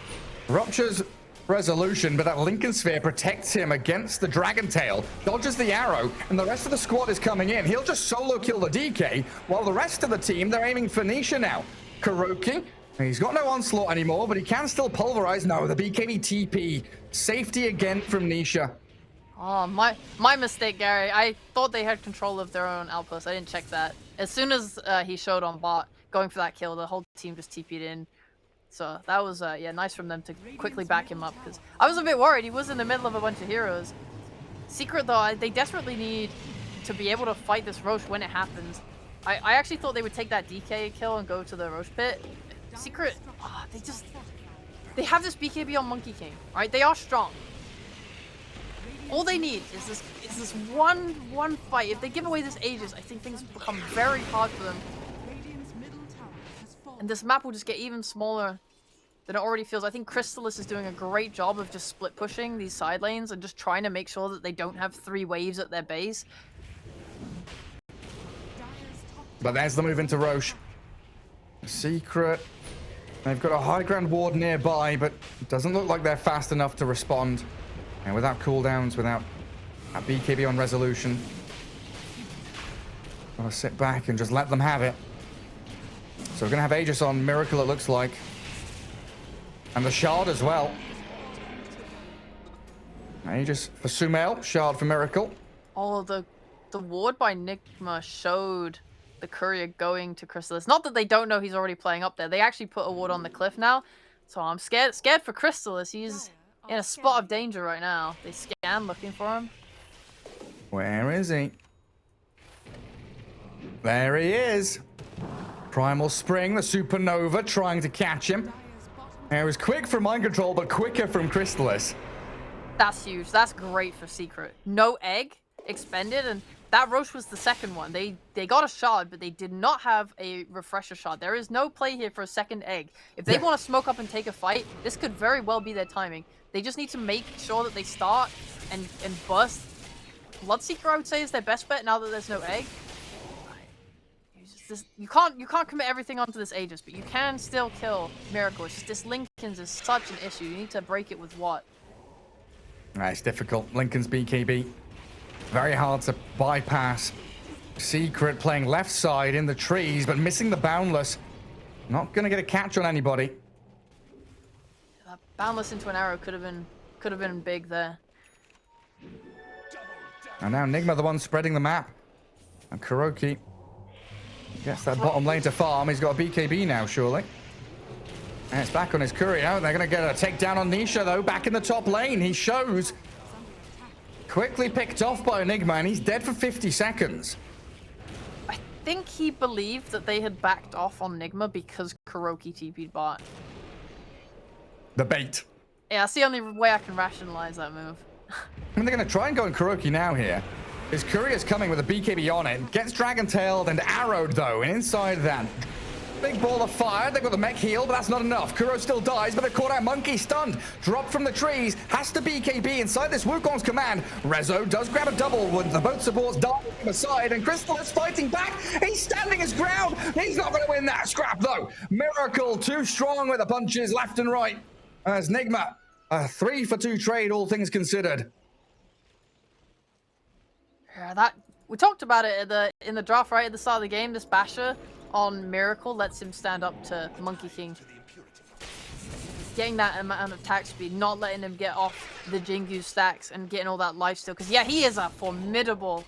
Ruptures resolution, but that Lincoln Sphere protects him against the Dragon Tail. Dodges the arrow, and the rest of the squad is coming in. He'll just solo kill the DK, while the rest of the team, they're aiming for Nisha now. Kuroki, he's got no onslaught anymore, but he can still pulverize. No, the BKB TP. Safety again from Nisha. Oh, my mistake, Gary. I thought they had control of their own outpost. I didn't check that. As soon as he showed on bot, going for that kill, the whole team just TP'd in. So that was, yeah, nice from them to quickly back him up, because I was a bit worried. He was in the middle of a bunch of heroes. Secret, though, they desperately need to be able to fight this Roche when it happens. I actually thought they would take that DK kill and go to the Roche pit. Secret, they have this BKB on Monkey King, right? They are strong. All they need is this one fight. If they give away this Aegis, I think things become very hard for them. And this map will just get even smaller than it already feels. I think Chrysalis is doing a great job of just split pushing these side lanes and just trying to make sure that they don't have 3 waves at their base. But there's the move into Roche. Secret. They've got a high ground ward nearby, but it doesn't look like they're fast enough to respond. And without cooldowns, without a BKB on resolution. Gotta sit back and just let them have it. So we're gonna have Aegis on Miracle, it looks like. And the Shard as well. Aegis for Sumail, Shard for Miracle. Oh, the ward by Nigma showed the courier going to Chrysalis. Not that they don't know he's already playing up there. They actually put a ward on the cliff now. So I'm scared for Chrysalis. He's in a spot of danger right now. They scan looking for him. Where is he? There he is. Primal Spring, the Supernova, trying to catch him. It was quick from Mind Control, but quicker from Crystallis. That's huge. That's great for Secret. No egg expended, and that Roche was the second one. They got a shard, but they did not have a refresher shard. There is no play here for a second egg. If they want to smoke up and take a fight, this could very well be their timing. They just need to make sure that they start and bust. Bloodseeker, I would say, is their best bet now that there's no egg. You can't commit everything onto this Aegis, but you can still kill Miracle. It's just this Linken's is such an issue. You need to break it with what? It's difficult. Lincoln's BKB. Very hard to bypass. Secret playing left side in the trees, but missing the Boundless. Not going to get a catch on anybody. That Boundless into an arrow could have been big there. And now Nigma, the one spreading the map. And Kuroki gets that bottom lane to farm. He's got a BKB now, surely. And it's back on his courier. They're going to get a takedown on Nisha, though. Back in the top lane. He shows. Quickly picked off by Nigma, and he's dead for 50 seconds. I think he believed that they had backed off on Nigma because Kuroki TP'd bot. The bait. Yeah, that's the only way I can rationalize that move. I mean, they're going to try and go on Kuroki now here. His courier's coming with a BKB on it. Gets dragon-tailed and arrowed, though. And inside that, big ball of fire. They've got the mech heal, but that's not enough. Kuro still dies, but they're caught out. Monkey stunned. Dropped from the trees. Has to BKB inside this Wukong's command. Rezo does grab a double with the both supports dying from the side, and Crystal is fighting back. He's standing his ground. He's not going to win that scrap, though. Miracle too strong with the punches left and right. As Nigma, a 3-for-2 trade, all things considered. Yeah, we talked about it in the draft right at the start of the game. This Basher on Miracle lets him stand up to Monkey King. Getting that amount of attack speed, not letting him get off the Jingu stacks and getting all that lifesteal. Because yeah, he is a formidable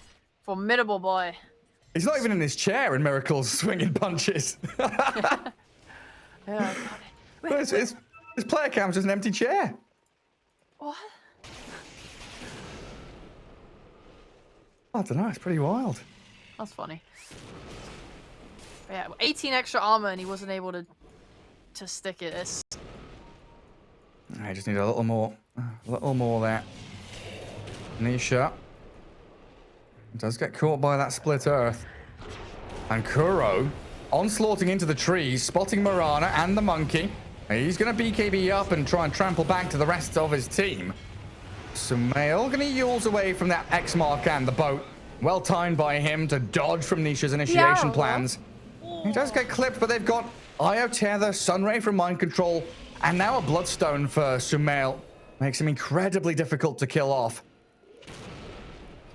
boy. He's not even in his chair and Miracle's swinging punches. Yeah, His player cam's just an empty chair. what? I don't know, it's pretty wild. That's funny. But yeah, 18 extra armor and he wasn't able to stick it. I just need a little more there. Nisha does get caught by that split earth. And Kuro onslaughting into the trees, spotting Mirana and the monkey. He's going to BKB up and try and trample back to the rest of his team. Sumail going to Yules away from that X mark and the boat. Well timed by him to dodge from Nisha's initiation plans. He does get clipped, but they've got Io Tether, Sunray from Mind Control, and now a Bloodstone for Sumail. Makes him incredibly difficult to kill off.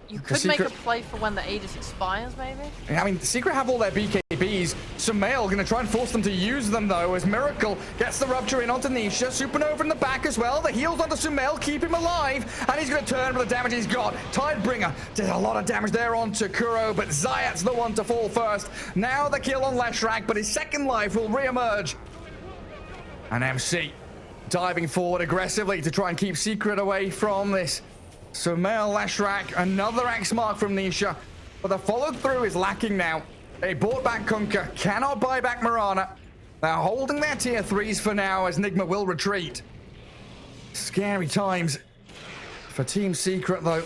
You could make a play for when the Aegis expires, maybe? I mean, the Secret have all their BKBs. Sumail going to try and force them to use them, though, as Miracle gets the Rupture in onto Nisha. Supernova in the back as well. The heals onto Sumail, keep him alive. And he's going to turn with the damage he's got. Tidebringer did a lot of damage there onto Kuro, but Zayat's the one to fall first. Now the kill on Leshrac, but his second life will re-emerge. And MC diving forward aggressively to try and keep Secret away from this. Sumail, Leshrac, another X mark from Nisha, but the follow through is lacking now. They bought back Kunkka, cannot buy back Mirana. They're holding their tier 3s for now as Nigma will retreat. Scary times for Team Secret, though.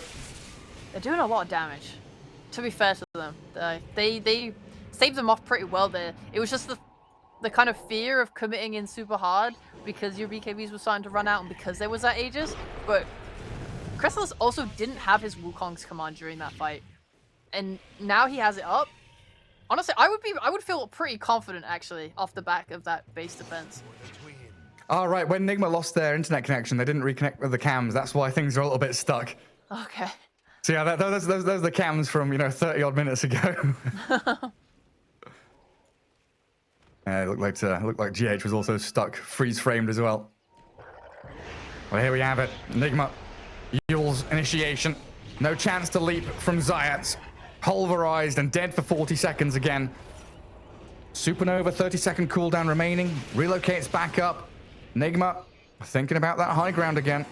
They're doing a lot of damage, to be fair to them. They saved them off pretty well there. It was just the kind of fear of committing in super hard because your BKBs were starting to run out and because there was that Aegis, but Crystallis also didn't have his Wukong's command during that fight, and now he has it up. Honestly, I would feel pretty confident actually off the back of that base defense. All right, when Nigma lost their internet connection, they didn't reconnect with the cams. That's why things are a little bit stuck. Okay. So yeah, those are the cams from 30 odd minutes ago. It looked like GH was also stuck, freeze framed as well. Well, here we have it, Nigma. Yule's initiation. No chance to leap from Zayat. Pulverized and dead for 40 seconds again. Supernova, 30-second cooldown remaining. Relocates back up. Nigma thinking about that high ground again.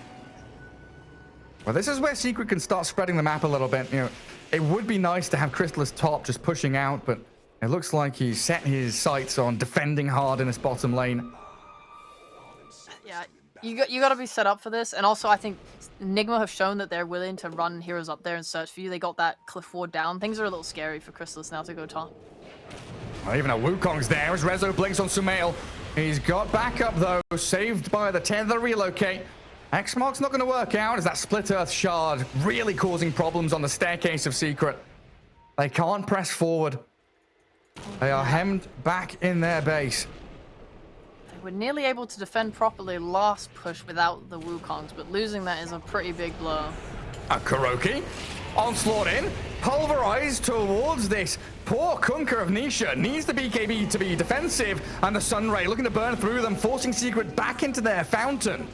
Well, this is where Secret can start spreading the map a little bit. You know, it would be nice to have Crystallis top just pushing out, but it looks like he's set his sights on defending hard in his bottom lane. Yeah, you got to be set up for this, and also I think Nigma have shown that they're willing to run heroes up there and search for you. They got that cliff ward down. Things are a little scary for Crystallis now to go top. Well, even a Wukong's there as Rezo blinks on Sumail. He's got backup though, saved by the tether relocate. X-Mark's not going to work out as that Split Earth shard really causing problems on the staircase of Secret. They can't press forward. They are hemmed back in their base. They were nearly able to defend properly last push without the Wukongs, but losing that is a pretty big blow. A Kuroki. Onslaught in. Pulverized towards this poor Kunkka of Nisha. Needs the BKB to be defensive. And the Sunray looking to burn through them, forcing Secret back into their fountain.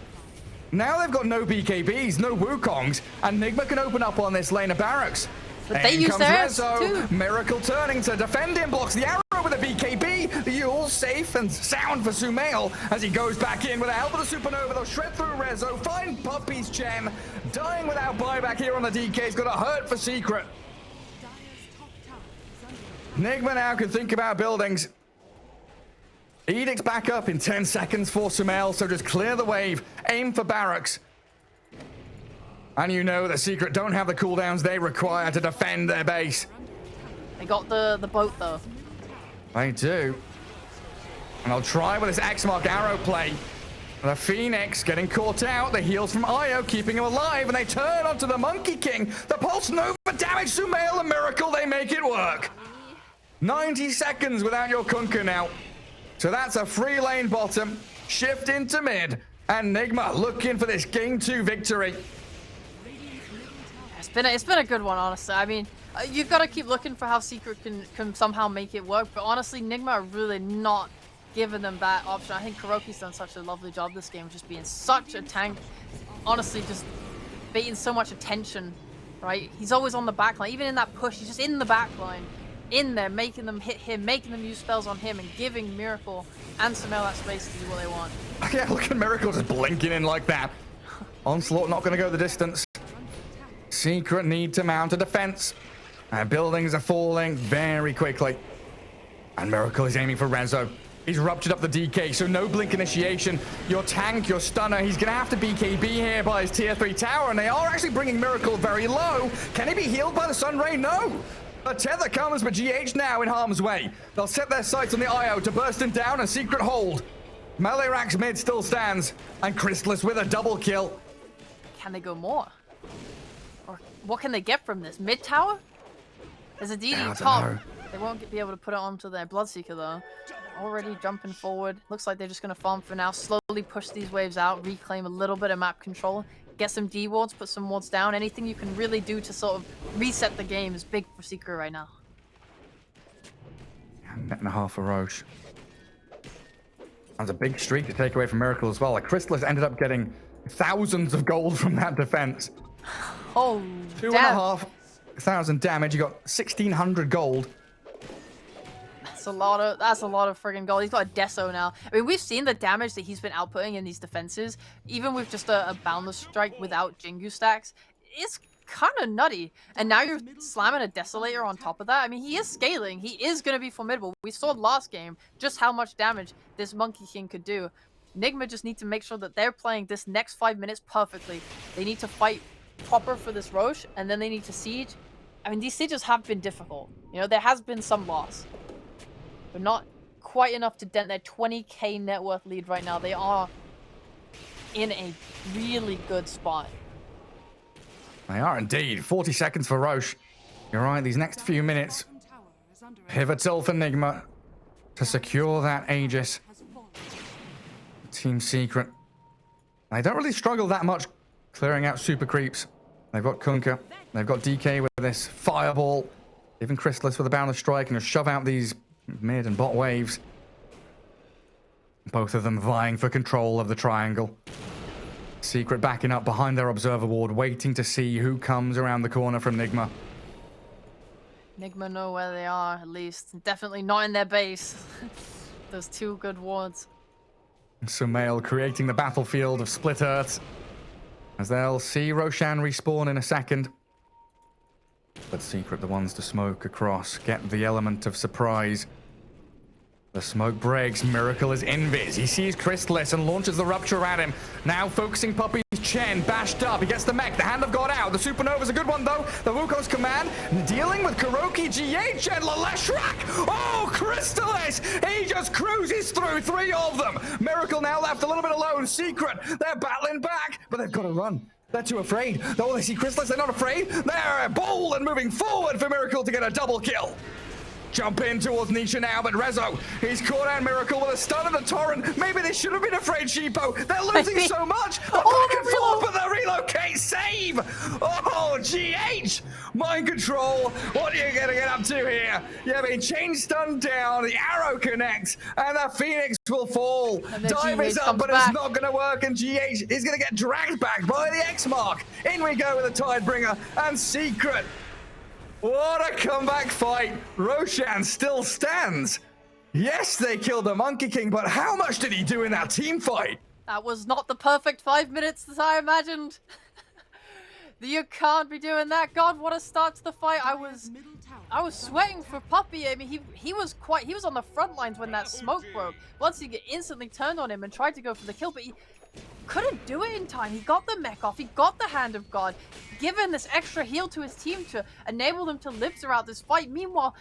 Now they've got no BKBs, no Wukongs, and Nigma can open up on this lane of barracks. But they use theirs too. Miracle turning to defend him, blocks the arrow with a BKB. The Yule safe and sound for Sumail as he goes back in with the help of the Supernova. They'll shred through Rezo, find Puppy's gem. Dying without buyback here on the DK is going to hurt for Secret. Nigma now can think about buildings. Edict's back up in 10 seconds for Sumail, so just clear the wave, aim for barracks. And you know that Secret don't have the cooldowns they require to defend their base. They got the boat though. They do. And I'll try with this X-Mark arrow play. The Phoenix getting caught out. The heals from Io keeping him alive, and they turn onto the Monkey King. The Pulse Nova damage Sumail, a miracle, they make it work. 90 seconds without your Kunkka now. So that's a free lane bottom, shift into mid, and Nigma looking for this game 2 victory. It's been a good one, honestly. I mean, you've got to keep looking for how Secret can somehow make it work, but honestly, Nigma are really not giving them that option. I think Kuroki's done such a lovely job this game, just being such a tank. Honestly, just baiting so much attention, right? He's always on the back line. Even in that push, he's just in the back line. In there, making them hit him, making them use spells on him, and giving Miracle and Sumail that space to do what they want. Yeah, look at Miracle just blinking in like that. Onslaught not going to go the distance. Secret need to mount a defense. And buildings are falling very quickly. And Miracle is aiming for Rezo. He's ruptured up the DK, so no blink initiation. Your tank, your stunner, he's going to have to BKB here by his tier 3 tower, and they are actually bringing Miracle very low. Can he be healed by the Sunray? No! The tether comes, but GH now in harm's way. They'll set their sights on the IO to burst him down and Secret hold. Melee mid still stands, and Crystallis with a double kill. Can they go more? Or what can they get from this? Mid tower? There's a DD top. They won't be able to put it onto their Bloodseeker though. Already jumping forward. Looks like they're just going to farm for now. Slowly push these waves out, reclaim a little bit of map control. Get some D wards, put some wards down. Anything you can really do to sort of reset the game is big for Secret right now. Net and a half for Roche. That's a big streak to take away from Miracle as well. Like Crystallis ended up getting thousands of gold from that defense. Oh, 2,500 damage. You got 1,600 gold. That's a lot of friggin' gold. He's got a Deso now. I mean, we've seen the damage that he's been outputting in these defenses, even with just a Boundless Strike without Jingu stacks. It's kind of nutty. And now you're slamming a Desolator on top of that. I mean, he is scaling. He is going to be formidable. We saw last game just how much damage this Monkey King could do. Nigma just need to make sure that they're playing this next 5 minutes perfectly. They need to fight proper for this Roche, and then they need to siege. I mean, these sieges have been difficult. You know, there has been some loss, but not quite enough to dent their 20k net worth lead right now. They are in a really good spot. They are indeed. 40 seconds for Roche. You're right, these next few minutes, pivotal for Nigma to secure that Aegis. Team Secret. They don't really struggle that much clearing out super creeps. They've got Kunkka. They've got DK with this fireball. Even Crystallis with a Boundless Strike and shove out these mid and bot waves. Both of them vying for control of the triangle. Secret backing up behind their observer ward, waiting to see who comes around the corner from Nigma. Nigma know where they are, at least. Definitely not in their base. Those two good wards. Sumail creating the battlefield of split earths. as they'll see Roshan respawn in a second. But Secret, the ones to smoke across, get the element of surprise. The smoke breaks. Miracle is invis. He sees Chrysalis and launches the rupture at him. Now focusing Puppy's Chen, bashed up. He gets the mech. The hand of God out. The Supernova's a good one, though. The Wukong's command dealing with Kuroki, GH, and Laleshrak. Oh, Chrysalis! He just cruises through 3 of them. Miracle now left a little bit alone. Secret, they're battling back, but they've got to run. They're too afraid. Oh, they see Chrysalis. They're not afraid. They're bold and moving forward for Miracle to get a double kill. Jump in towards Nisha now, but Rezo, he's caught out Miracle with a stun of the torrent. Maybe they should have been afraid, Sheepo. They're losing so much. The back and forth, but the relocate save. Oh, GH. Mind control. What are you going to get up to here? Yeah, I mean, chain stun down. The arrow connects, and the Phoenix will fall. Dive is up, but it's not going to work, and GH is going to get dragged back by the X mark. In we go with the Tidebringer and Secret. What a comeback fight. Roshan still stands. Yes, they killed the Monkey King, but how much did he do in that team fight? That was not the perfect 5 minutes that I imagined. You can't be doing that. God, what a start to the fight. I was sweating for Puppy. I mean, he was on the front lines when that smoke broke. Bloodseeker instantly turned on him and tried to go for the kill, but he couldn't do it in time. He got the mech off. He got the hand of God, given this extra heal to his team to enable them to live throughout this fight. Meanwhile,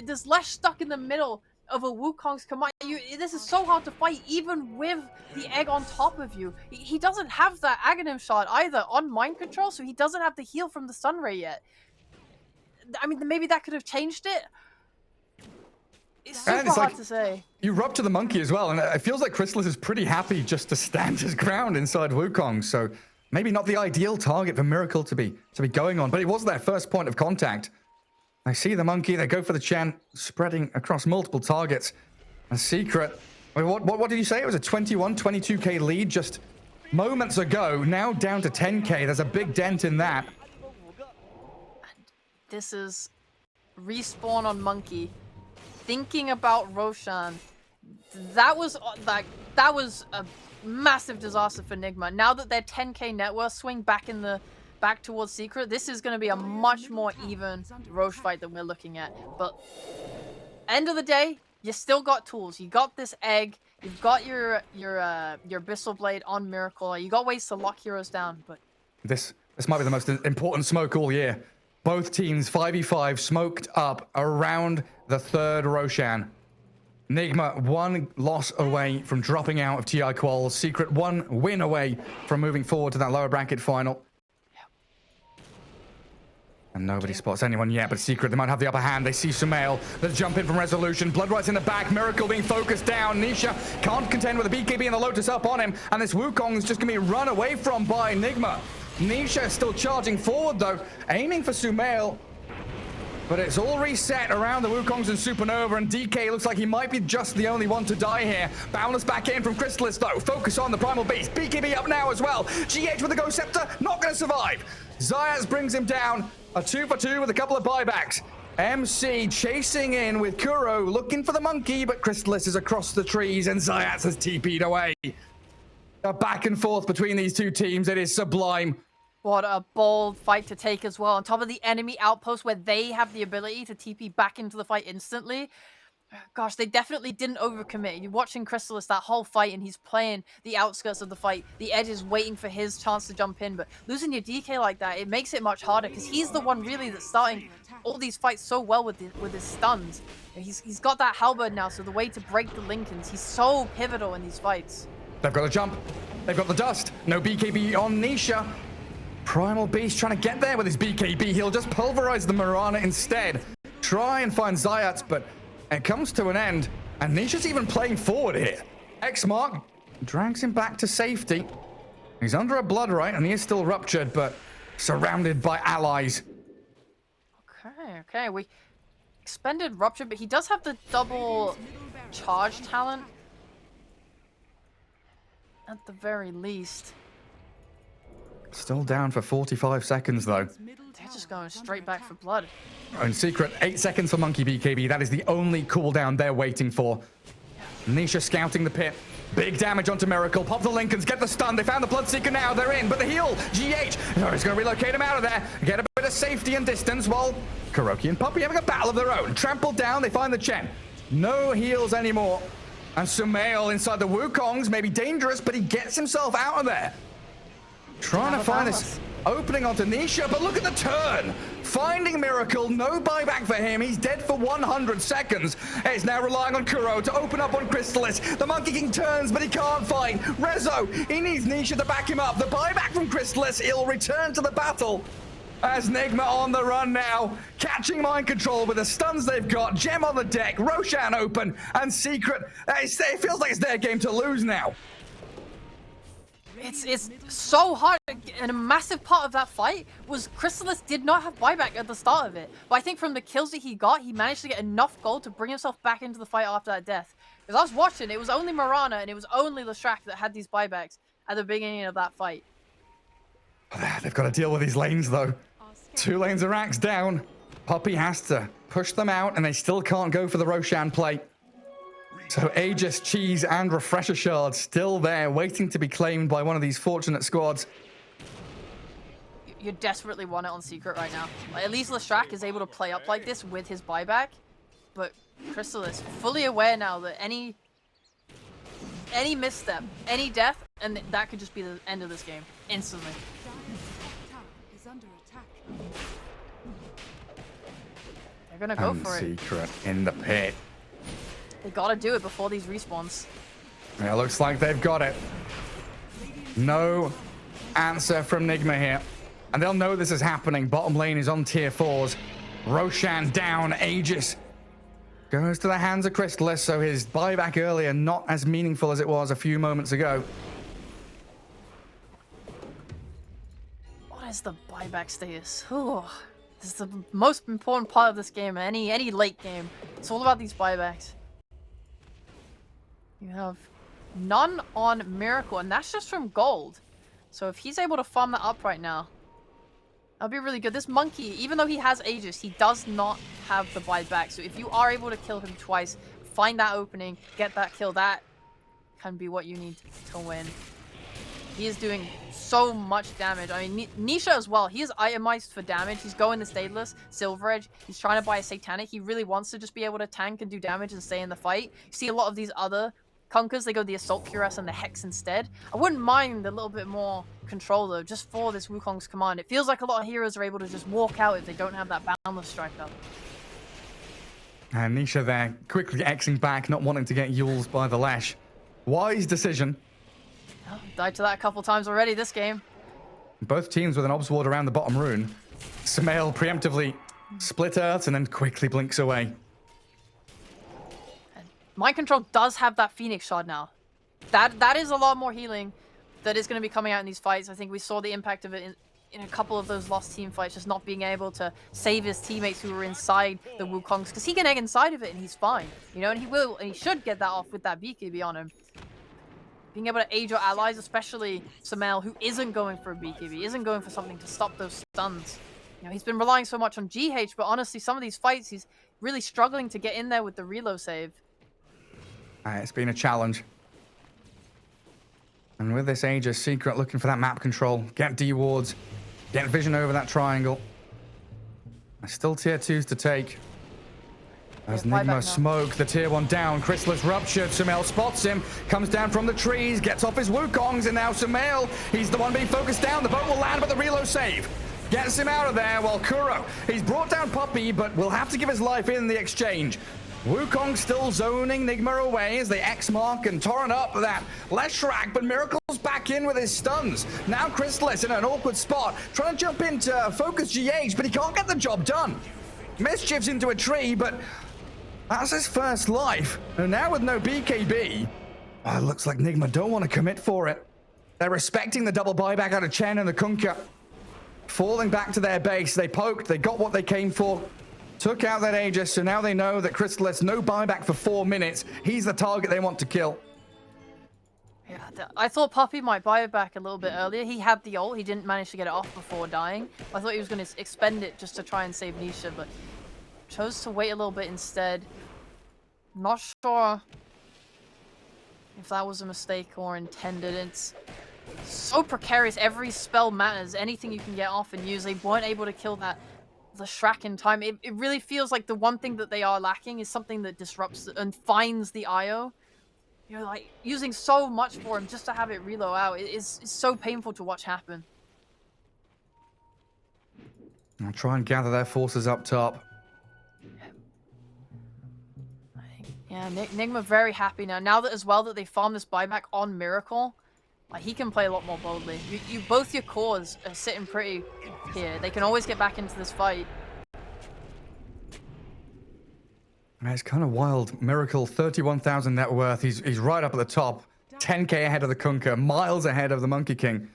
there's Lesh stuck in the middle of a Wukong's command. This is so hard to fight, even with the egg on top of you. He doesn't have that Aghanim shot either on mind control, so he doesn't have the heal from the stun ray yet. I mean, maybe that could have changed it. It's super hard to say. You rupture the monkey as well, and it feels like Chrysalis is pretty happy just to stand his ground inside Wukong, so maybe not the ideal target for Miracle to be going on, but it was their first point of contact. They see the monkey, they go for the Chen, spreading across multiple targets. And Secret, what did you say? It was a 22k lead just moments ago, now down to 10k. There's a big dent in that. This is respawn on monkey. Thinking about Roshan, that was a massive disaster for Nigma. Now that their 10k net worth swing back towards Secret, this is going to be a much more even Roche fight than we're looking at. But end of the day, you still got tools. You got this egg. You've got your Abyssal Blade on Miracle. You got ways to lock heroes down. But this might be the most important smoke all year. Both teams 5v5 smoked up around the third Roshan. Nigma 1 loss away from dropping out of TI Quals. Secret 1 win away from moving forward to that lower bracket final. And nobody spots anyone yet, but Secret, they might have the upper hand. They see Sumail. They jump in from Resolution. Bloodright's in the back. Miracle being focused down. Nisha can't contend with the BKB and the Lotus up on him. And this Wukong is just going to be run away from by Nigma. Nisha still charging forward, though, aiming for Sumail. But it's all reset around the Wukongs and Supernova, and DK looks like he might be just the only one to die here. Boundless back in from Chrysalis, though. Focus on the Primal Beast. BKB up now as well. GH with the Ghost Scepter, not going to survive. Zayas brings him down. A 2-for-2 with a couple of buybacks. MC chasing in with Kuro, looking for the monkey, but Chrysalis is across the trees, and Zayas has TP'd away. A back and forth between these two teams. It is sublime. What a bold fight to take as well. On top of the enemy outpost where they have the ability to TP back into the fight instantly. Gosh, they definitely didn't overcommit. You're watching Chrysalis that whole fight and he's playing the outskirts of the fight. The Edge is waiting for his chance to jump in, but losing your DK like that, it makes it much harder because he's the one really that's starting all these fights so well with his stuns. He's got that halberd now, so the way to break the Lincolns, he's so pivotal in these fights. They've got a jump. They've got the dust. No BKB on Nisha. Primal Beast trying to get there with his BKB. He'll just pulverize the Mirana instead. Try and find Zayats, but it comes to an end. And Nisha's even playing forward here. X-Mark drags him back to safety. He's under a blood right, and he is still ruptured, but surrounded by allies. Okay. We expended Rupture, but he does have the double charge talent. At the very least. Still down for 45 seconds, though. They're just going straight back for blood. In Secret, 8 seconds for Monkey BKB. That is the only cooldown they're waiting for. Nisha scouting the pit. Big damage onto Miracle. Pop the Lincolns, get the stun. They found the Bloodseeker now. They're in, but the heal. GH. No, he's going to relocate him out of there. Get a bit of safety and distance while Kuroki and Puppey having a battle of their own. Trampled down, they find the Chen. No heals anymore. And Sumail inside the Wukongs may be dangerous, but he gets himself out of there. Trying to find this opening onto Nisha, but look at the turn. Finding Miracle, no buyback for him. He's dead for 100 seconds. He's now relying on Kuro to open up on Crystallis. The Monkey King turns, but he can't fight. Rezo, he needs Nisha to back him up. The buyback from Crystallis, he'll return to the battle. As Nigma on the run now, catching mind control with the stuns they've got. Gem on the deck, Roshan open, and Secret. It feels like it's their game to lose now. It's so hard, and a massive part of that fight was Crystallis did not have buyback at the start of it. But I think from the kills that he got, he managed to get enough gold to bring himself back into the fight after that death. Because I was watching, it was only Marana and it was only Leshrac that had these buybacks at the beginning of that fight. They've got to deal with these lanes though. 2 lanes of racks down. Puppey has to push them out, and they still can't go for the Roshan play. So Aegis, Cheese, and Refresher Shard still there, waiting to be claimed by one of these fortunate squads. You desperately want it on Secret right now. Like, at least Leshrac is able to play up like this with his buyback, but Crystallis fully aware now that any misstep, any death, and that could just be the end of this game instantly. Is under attack. They're gonna go for it. Secret in the pit. They gotta do it before these respawns. Yeah, looks like they've got it. No answer from Nigma here. And they'll know this is happening. Bottom lane is on tier 4s. Roshan down. Aegis goes to the hands of Crystallis, so his buyback earlier not as meaningful as it was a few moments ago. What is the buyback status? Ooh, this is the most important part of this game. Any late game. It's all about these buybacks. You have none on Miracle, and that's just from gold. So if he's able to farm that up right now, that'll be really good. This monkey, even though he has Aegis, he does not have the buyback. So if you are able to kill him twice, find that opening, get that kill, that can be what you need to win. He is doing so much damage. I mean, Nisha as well. He is itemized for damage. He's going the Stadeless, Silver Edge. He's trying to buy a Satanic. He really wants to just be able to tank and do damage and stay in the fight. You see a lot of these other Kunkers, they go the Assault Cuirass and the Hex instead. I wouldn't mind a little bit more control though, just for this Wukong's command. It feels like a lot of heroes are able to just walk out if they don't have that Boundless Strike up. And Nisha there, quickly Xing back, not wanting to get Yules by the Lesh. Wise decision. Oh, died to that a couple times already this game. Both teams with an Obs Ward around the bottom rune. Sumail preemptively split Earth and then quickly blinks away. Mind Control does have that Phoenix Shard now. That is a lot more healing that is going to be coming out in these fights. I think we saw the impact of it in a couple of those lost team fights, just not being able to save his teammates who were inside the Wukongs, because he can egg inside of it and he's fine. You know, and he will, and he should get that off with that BKB on him. Being able to aid your allies, especially Sumail, who isn't going for a BKB, isn't going for something to stop those stuns. You know, he's been relying so much on GH, but honestly, some of these fights, he's really struggling to get in there with the reload save. It's been a challenge. And with this Aegis, Secret looking for that map control. Get D wards. Get vision over that triangle. Still tier 2s to take. As Nigma smoke the tier 1 down. Crystallis ruptured. Sumail spots him. Comes down from the trees. Gets off his Wukongs. And now Sumail, he's the one being focused down. The boat will land, but the reload save gets him out of there. While Kuro, he's brought down Puppey, but will have to give his life in the exchange. Wukong still zoning Nigma away as they X-mark and torrent up that Leshrac, but Miracle's back in with his stuns. Now Crystallis in an awkward spot, trying to jump into focus GH, but he can't get the job done. Mischief's into a tree, but that's his first life. And now with no BKB, it looks like Nigma don't want to commit for it. They're respecting the double buyback out of Chen and the Kunkka. Falling back to their base, they poked, they got what they came for. Took out that Aegis, so now they know that Crystallis, no buyback for 4 minutes. He's the target they want to kill. Yeah, I thought Puppey might buy it back a little bit earlier. He had the ult. He didn't manage to get it off before dying. I thought he was going to expend it just to try and save Nisha, but chose to wait a little bit instead. Not sure if that was a mistake or intended. It's so precarious. Every spell matters. Anything you can get off and use. They weren't able to kill the Shrek in time. It really feels like the one thing that they are lacking is something that disrupts and finds the IO. You're like using so much for him just to have it reload out. It's so painful to watch happen. I'll try and gather their forces up top. Yeah, Nigma very happy now. Now that as well that they farm this buyback on Miracle, like he can play a lot more boldly. You both your cores are sitting pretty here. They can always get back into this fight. It's kind of wild. Miracle, 31,000 net worth. He's right up at the top. 10k ahead of the Kunkka, miles ahead of the Monkey King.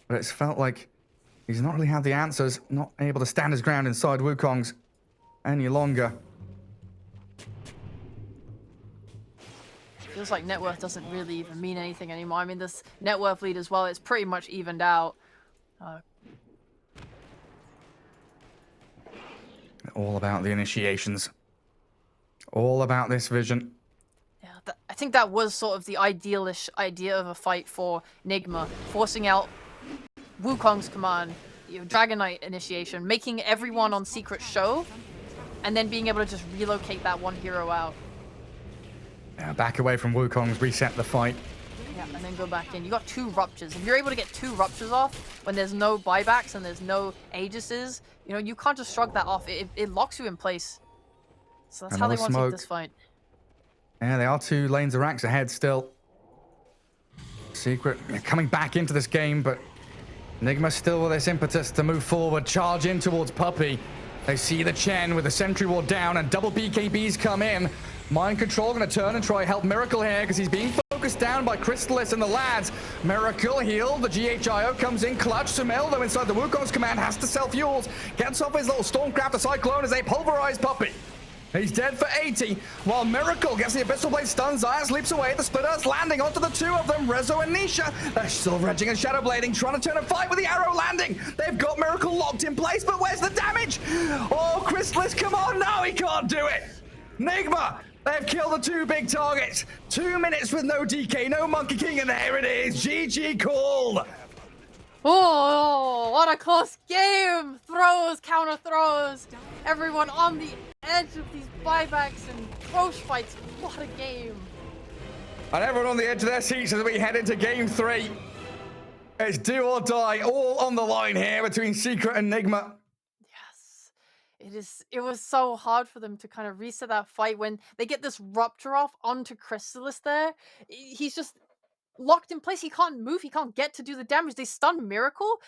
But it's felt like he's not really had the answers, not able to stand his ground inside Wukong's any longer. Feels like net worth doesn't really even mean anything anymore. I mean, this net worth lead as well, it's pretty much evened out. All about the initiations. All about this vision. Yeah, I think that was sort of the idealish idea of a fight for Nigma, forcing out Wukong's command, Dragon Knight initiation, making everyone on secret show, and then being able to just relocate that one hero out. Yeah, back away from Wukong's, reset the fight. Yeah, and then go back in. You got 2 ruptures. If you're able to get 2 ruptures off when there's no buybacks and there's no Aegises, you can't just shrug that off. It locks you in place. So that's how they want to take this fight. Yeah, they are 2 lanes of racks ahead still. Secret coming back into this game, but Nigma still with this impetus to move forward, charge in towards Puppey. They see the Chen with the sentry ward down and double BKBs come in. Mind Control going to turn and try help Miracle here because he's being focused down by Crystalis and the lads. Miracle healed. The GHIO comes in clutch. Sumil, though, inside the Wukong's command, has to sell fuels. Gets off his little Stormcraft, the Cyclone, as they pulverize Puppey. He's dead for 80, while Miracle gets the Abyssal Blade stun. Zayas leaps away at the Splitters, landing onto the 2 of them, Rezo and Nisha. They're still raging and Shadow Blading, trying to turn and fight with the arrow landing. They've got Miracle locked in place, but where's the damage? Oh, Crystalis, come on, no, he can't do it. Nigma, they've killed the 2 big targets. 2 minutes with no DK, no Monkey King, and there it is. GG called. Oh, what a close game! Throws, counter throws. Everyone on the edge of these buybacks and close fights. What a game! And everyone on the edge of their seats as we head into game 3. It's do or die, all on the line here between Secret and Nigma. Yes. It was so hard for them to kind of reset that fight when they get this rupture off onto Crystalis there. He's just locked in place. He can't move. He can't get to do the damage. They stun Miracle.